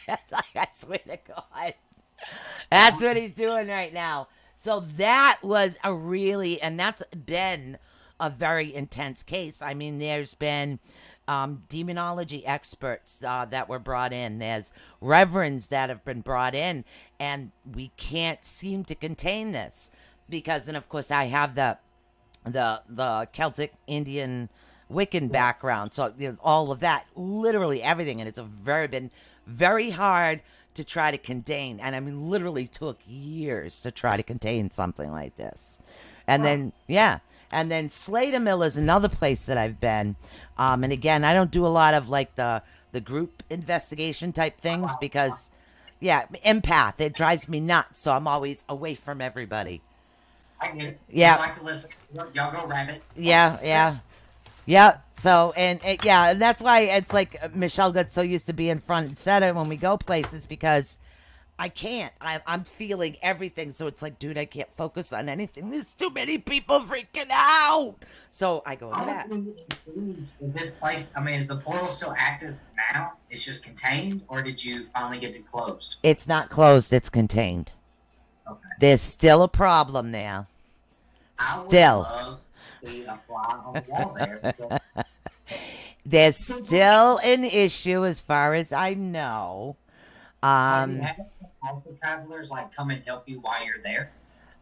I swear to God. That's what he's doing right now. So that was a really, and that's been a very intense case. I mean, there's been demonology experts that were brought in. There's reverends that have been brought in, and we can't seem to contain this because, and of course, I have the Celtic Indian Wiccan background, so all of that, literally everything, and it's been very hard to try to contain, and I mean, literally took years to try to contain something like this. And then, and then Slater Mill is another place that I've been. And again, I don't do a lot of like the group investigation type things because, empath, it drives me nuts. So I'm always away from everybody. I get it. Yeah. You like to listen. Y'all go rabbit. Yeah. So, and that's why it's like Michelle got so used to being front and center when we go places because I can't. I'm feeling everything. So it's like, dude, I can't focus on anything. There's too many people freaking out. So I go into that. This place, I mean, is the portal still active now? It's just contained, or did you finally get it closed? It's not closed. It's contained. Okay. There's still a problem there. I would Still. love to see a fly on the wall there. Because There's still an issue as far as I know. have you had alpha travelers like come and help you while you're there?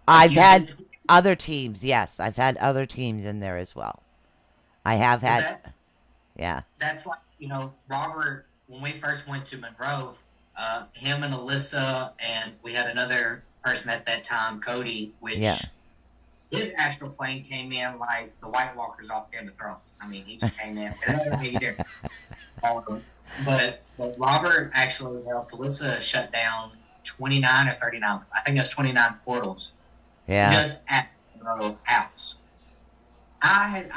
I've You had did- other teams. Yes, I've had other teams in there as well. I have had. that- Yeah. That's like, Robert, when we first went to Monroe, him and Alyssa, and we had another person at that time, Cody, which his astral plane came in like the White Walkers off Game of Thrones. I mean, he just came in. But Robert actually helped Alyssa shut down 29 or 39. I think that's 29 portals. Yeah. Just at Monroe House. I've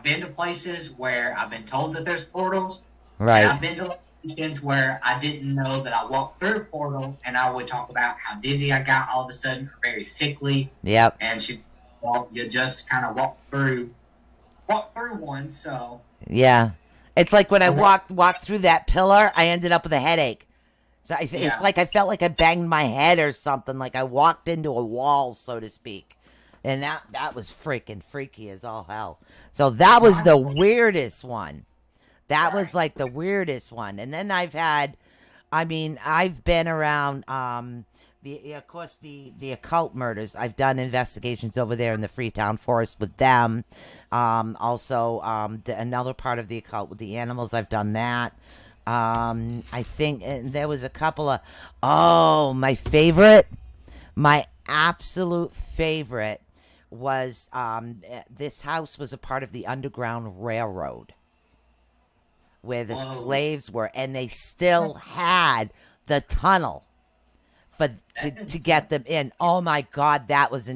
been to places where I've been told that there's portals. And Right. I've been to locations where I didn't know that I walked through a portal, and I would talk about how dizzy I got all of a sudden, or very sickly. Yep. And you just kind of walk through one. So Yeah. It's like when I walked through that pillar, I ended up with a headache. So it's like I felt like I banged my head or something, like I walked into a wall, so to speak. And that was freaking freaky as all hell. So that was the weirdest one. That was like the weirdest one. And then I've been around of course the occult murders. I've done investigations over there in the Freetown Forest with them. Also another part of the occult with the animals, I've done that. I think there was a couple of my absolute favorite was this house was a part of the Underground Railroad where the slaves were, and they still had the tunnel to get them in. Oh my God, that was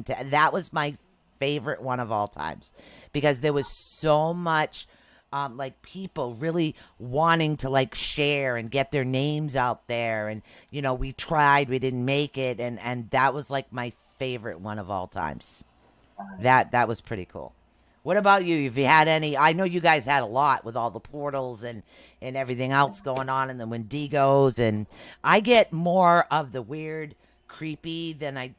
my favorite one of all times because there was so much like people really wanting to like share and get their names out there, and we tried, we didn't make it, and that was like my favorite one of all times. That was pretty cool. What about you? If you had any, I know you guys had a lot with all the portals and everything else going on, and the Wendigos, and I get more of the weird, creepy than I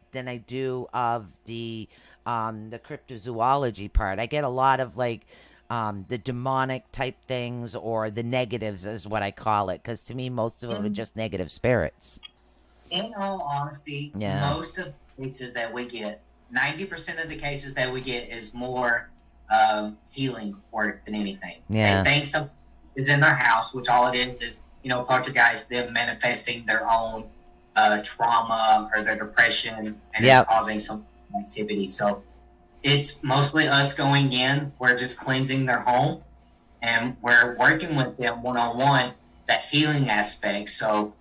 do of the cryptozoology part. I get a lot of like the demonic type things, or the negatives is what I call it, because to me most of them are just negative spirits. in all honesty, most of the cases that we get, 90% of the cases that we get is more healing work than anything. Yeah. They think something is in their house, which all it is, poltergeist, them manifesting their own trauma or their depression, and it's causing some activity. So it's mostly us going in, we're just cleansing their home, and we're working with them one-on-one, that healing aspect. So,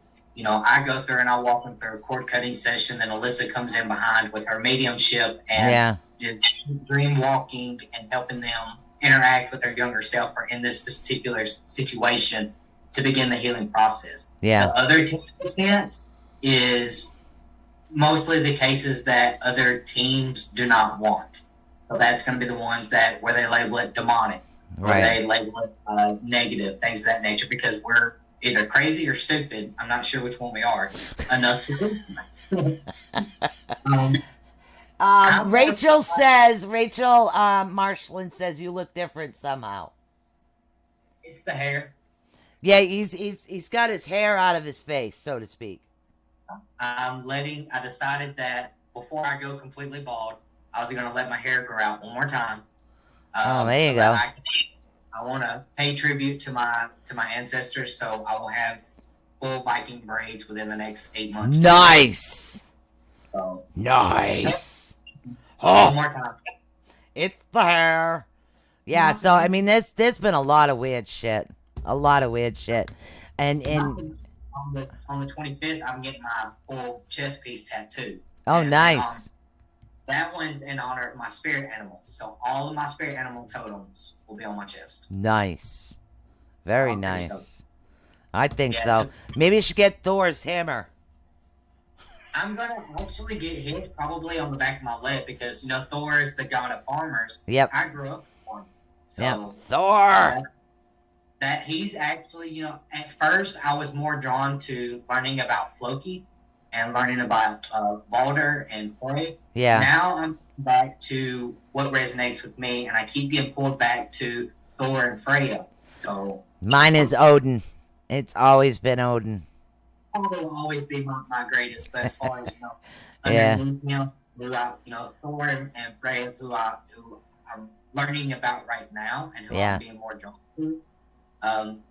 I go through and I walk them through a cord cutting session, then Alyssa comes in behind with her mediumship and just dream walking and helping them interact with their younger self or in this particular situation to begin the healing process. Yeah. The other 10% is mostly the cases that other teams do not want. So that's going to be the ones where they label it demonic, or they label it negative, things of that nature, because we're either crazy or stupid. I'm not sure which one we are. Enough to do. Rachel Marshland says you look different somehow. It's the hair. Yeah, he's got his hair out of his face, so to speak. I decided that before I go completely bald, I was going to let my hair grow out one more time. There you go. I want to pay tribute to my ancestors, so I will have full Viking braids within the next 8 months. Nice. So, nice. One more time. It's the hair. Yeah, so I mean there's been a lot of weird shit. And on the 25th, I'm getting my full chest piece tattoo. Oh, nice. That one's in honor of my spirit animals. So all of my spirit animal totems will be on my chest. Nice. Very nice. So, I think so. Maybe you should get Thor's hammer. I'm going to actually get hit probably on the back of my leg because, Thor is the god of farmers. Yep. I grew up with one. So yep. Thor! That he's actually, at first I was more drawn to learning about Floki and learning about Balder and Frey. Yeah. Now I'm back to what resonates with me, and I keep getting pulled back to Thor and Freya. So mine is Odin. It's always been Odin. Balder will always be my greatest, but as far as yeah. Thor and Freya, who I'm learning about right now, and who I'm being more drawn to. Don't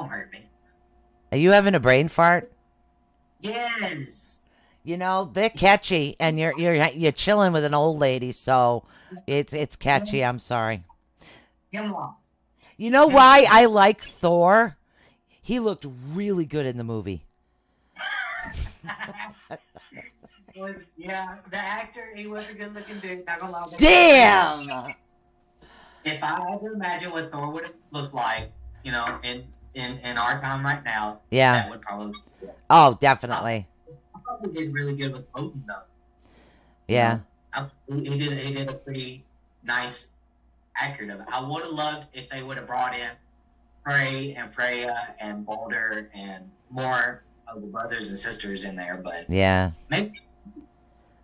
hurt me. Are you having a brain fart? Yes. They're catchy, and you're chilling with an old lady, so it's catchy. I'm sorry. You know why I like Thor? He looked really good in the movie. The actor, he was a good looking dude. Not gonna lie. Damn. If I had to imagine what Thor would have looked like, in our time right now, that would probably be it. Oh, definitely. I probably did really good with Odin, though. Yeah. He did a pretty nice accurate of it. I would have loved if they would have brought in Frey and Freya and Balder and more of the brothers and sisters in there, but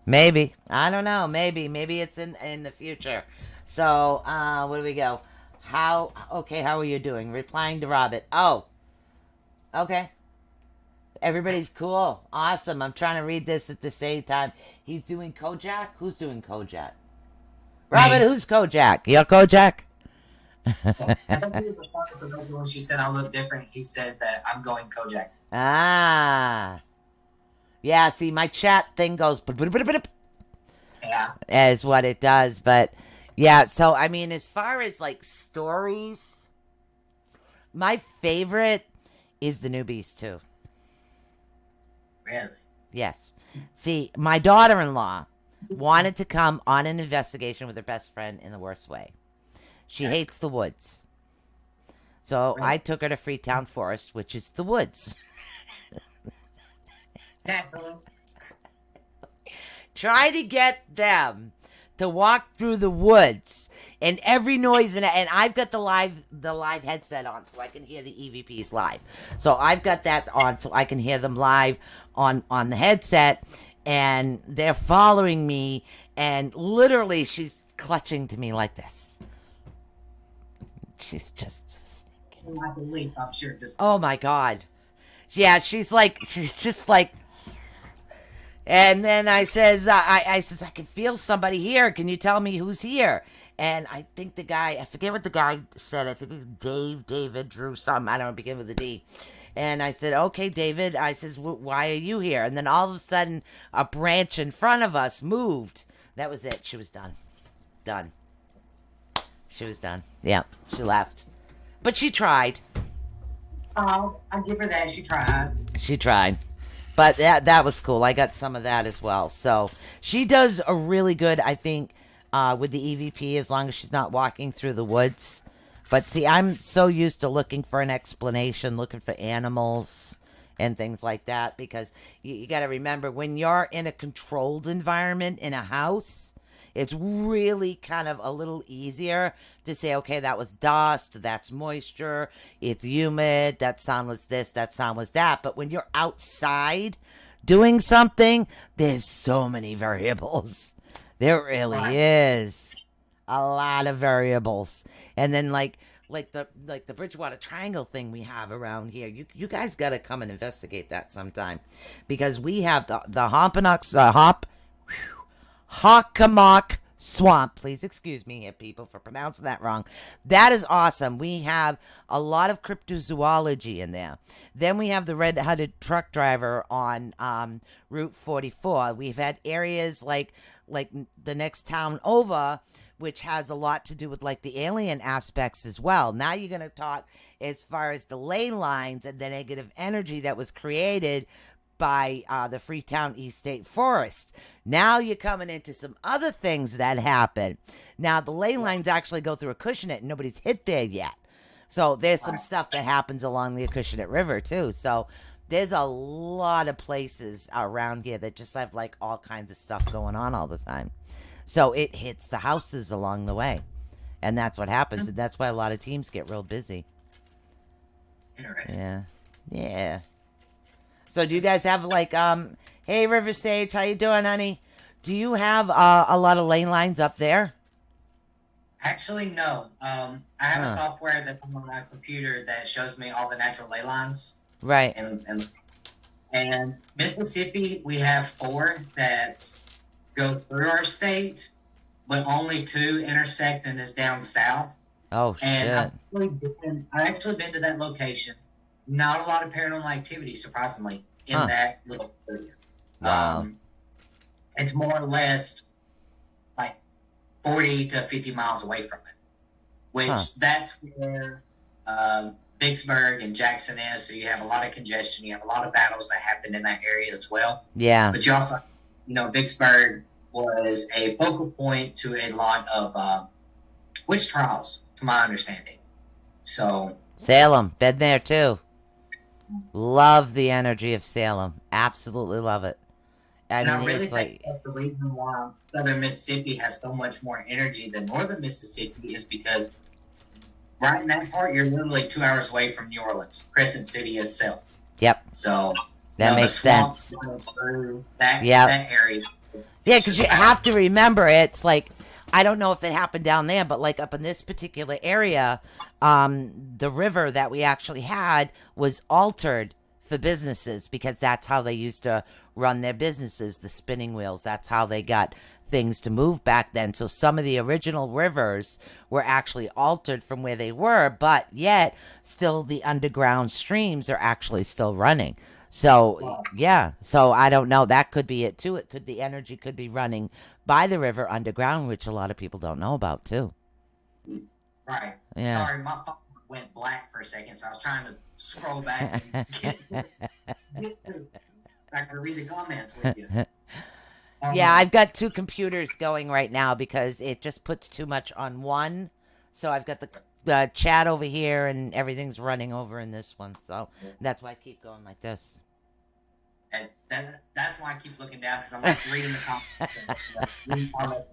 maybe. I don't know. Maybe it's in the future. So, where do we go? How are you doing? Replying to Robert. Oh, okay. Everybody's cool. Awesome. I'm trying to read this at the same time. He's doing Kojak? Who's doing Kojak? Robert, who's Kojak? You're Kojak? When she said I look different, he said that I'm going Kojak. Ah. Yeah, see, my chat thing goes... Yeah. Is what it does, but... Yeah, so, I mean, as far as, stories, my favorite is the Newbies, too. Really? Yes. See, my daughter-in-law wanted to come on an investigation with her best friend in the worst way. She hates the woods. So I took her to Freetown Forest, which is the woods. Try to get them to walk through the woods and every noise, and I've got the live headset on so I can hear the EVPs live. So I've got that on so I can hear them live on the headset, and they're following me, and literally she's clutching to me like this. She's just I'm sure. Oh my God. Yeah, she's just like. And then I says, I can feel somebody here. Can you tell me who's here? And I think the guy, I forget what the guy said. I think it was David, Drew, something. I don't know, begin with a D. And I said, okay, David. I says, why are you here? And then all of a sudden, a branch in front of us moved. That was it. She was done. Done. She was done. Yeah, she left. But she tried. Oh, I'll give her that. She tried. She tried. But that was cool. I got some of that as well. So she does a really good, I think, with the EVP, as long as she's not walking through the woods. But see, I'm so used to looking for an explanation, looking for animals and things like that. Because you got to remember, when you're in a controlled environment in a house, it's really kind of a little easier to say, okay, that was dust, that's moisture, it's humid, that sound was this, that sound was that. But when you're outside doing something, there's so many variables. There really is a lot of variables. And then like the Bridgewater Triangle thing we have around here. You guys got to come and investigate that sometime, because we have the Hockomock Swamp. Please excuse me here, people, for pronouncing that wrong. That is awesome. We have a lot of cryptozoology in there. Then we have the red-headed truck driver on Route 44. We've had areas like the next town over, which has a lot to do with like the alien aspects as well. Now you're going to talk as far as the ley lines and the negative energy that was created by the Freetown East State Forest. Now you're coming into some other things that happen. Now the ley lines actually go through Acushnet, and nobody's hit there yet. So there's some stuff that happens along the Acushnet River too. So there's a lot of places around here that just have like all kinds of stuff going on all the time. So it hits the houses along the way. And that's what happens. And that's why a lot of teams get real busy. Interesting. Yeah. Yeah. So do you guys have like, hey, River Sage, how you doing, honey? Do you have a lot of lane lines up there? Actually, no. I have a software that's on my computer that shows me all the natural ley lines. Right. And Mississippi, we have 4 that go through our state, but only 2 intersect and is down south. Oh, and shit. I've actually been to that location. Not a lot of paranormal activity, surprisingly, in that little area. Wow. It's more or less like 40 to 50 miles away from it, which that's where Vicksburg and Jackson is. So you have a lot of congestion. You have a lot of battles that happen in that area as well. Yeah. But you also, Vicksburg was a focal point to a lot of witch trials, to my understanding. So Salem, been there too. Love the energy of Salem. Absolutely love it. I really think that's the reason why southern Mississippi has so much more energy than northern Mississippi is because right in that part, you're literally 2 hours away from New Orleans, Crescent City itself. Yep. So that makes sense. That area. Yeah, because you have to remember, it's like, I don't know if it happened down there, but like up in this particular area, the river that we actually had was altered for businesses because that's how they used to run their businesses, the spinning wheels. That's how they got things to move back then. So some of the original rivers were actually altered from where they were, but yet still the underground streams are actually still running. So, yeah. So I don't know. That could be it too. The energy could be running by the river underground, which a lot of people don't know about too. Right. Yeah. Sorry, my phone went black for a second, so I was trying to scroll back and get to I can read the comments with you. Yeah, I've got 2 computers going right now because it just puts too much on one. So I've got the chat over here and everything's running over in this one. So that's why I keep going like this. And that's why I keep looking down because I'm like reading the comments.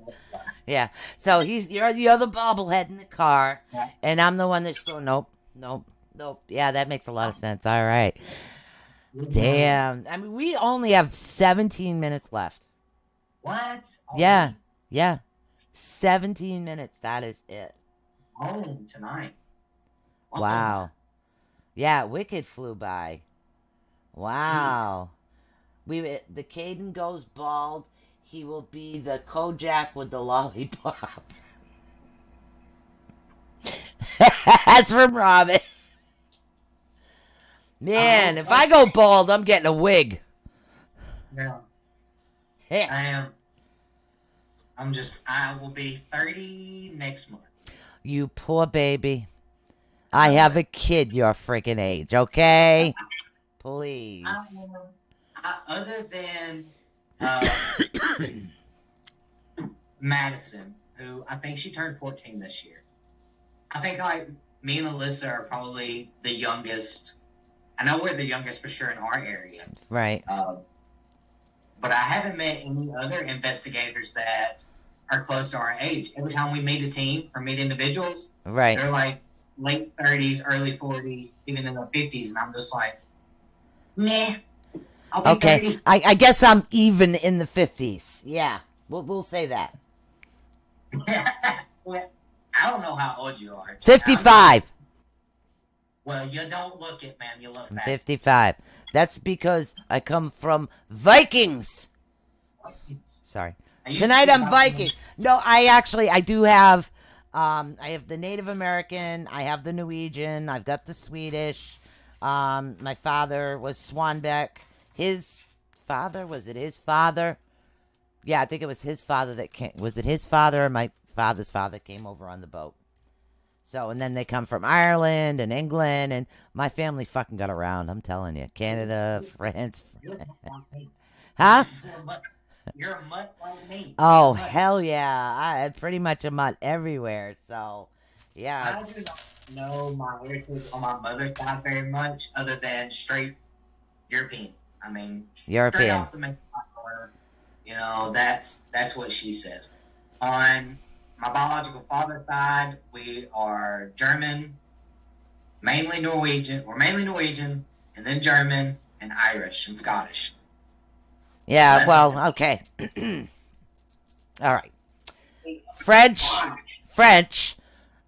Yeah. So you're the bobblehead in the car, and I'm the one that's going nope. Yeah, that makes a lot of sense. All right. Damn. I mean, we only have 17 minutes left. What? Yeah. 17 minutes. That is it. Home tonight. Wow. Yeah, Wicked flew by. Wow. The Caden goes bald. He will be the Kojak with the lollipop. That's from Robin. Man, if I go bald, I'm getting a wig. Yeah. Yeah. I will be 30 next month. You poor baby. I have a kid your freaking age, okay? Please. Other than Madison, who I think she turned 14 this year. I think like me and Alyssa are probably the youngest. I know we're the youngest for sure in our area. Right. But I haven't met any other investigators that are close to our age. Every time we meet a team or meet individuals, Right. they're like late 30s, early 40s, even in their 50s, and I'm just like, meh. I'll be Okay. 30. I guess I'm even in the 50s. Yeah. We'll say that. Well, I don't know how old you are. 55. Well, you don't look it, man. You look I'm that. 55. That's because I come from Vikings. Sorry. I used to Tonight be I'm about- Viking. No, I do have I have the Native American, I have the Norwegian, I've got the Swedish. My father was Swanbeck. His father, was it his father? Yeah, I think it was his father that came. Was it his father or my father's father came over on the boat? So, and then they come from Ireland and England, and my family fucking got around. I'm telling you. Canada, France. You're a mutt like me. Huh? You're a mutt like me. Oh, You're a mutt. hell yeah. I had pretty much a mutt everywhere. So, yeah. I It's, do not know my heritage on my mother's side very much, other than straight European. I mean, straight European. off the main line, you know, that's what she says. On my biological father's side, we are German, mainly Norwegian. We're mainly Norwegian, and then German, and Irish, and Scottish. Yeah, That's well, what okay. All right. French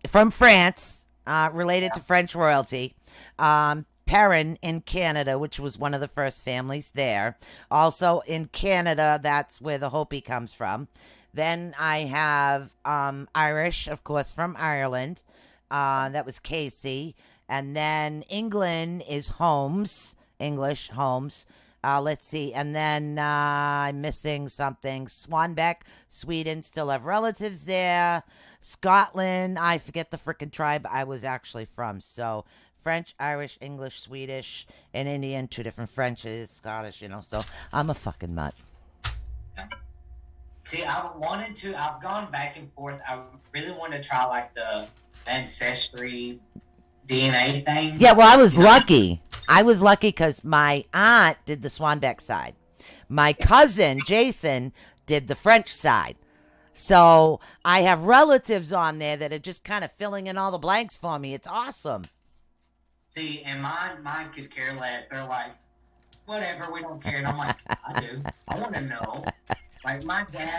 from France, related to French royalty. Perrin in Canada, which was one of the first families there. Also in Canada, that's where the Hopi comes from. Then I have Irish, of course, from Ireland. That was Casey. And then England is Holmes, English, Holmes. Let's see. And then I'm missing something. Swanbeck, Sweden, still have relatives there. Scotland, I forget the frickin' tribe I was actually from. So French, Irish, English, Swedish, and Indian, two different Frenches, Scottish, you know. So I'm a fucking mutt. See, I've gone back and forth. I really want to try like the ancestry DNA thing. Yeah, well, I was You know? lucky. I was lucky because my aunt did the Swanbeck side. My cousin, Jason, did the French side. So I have relatives on there that are just kind of filling in all the blanks for me. It's awesome. See, and mine could care less. They're like, whatever, we don't care. And I'm like, I do. I want to know. Like my dad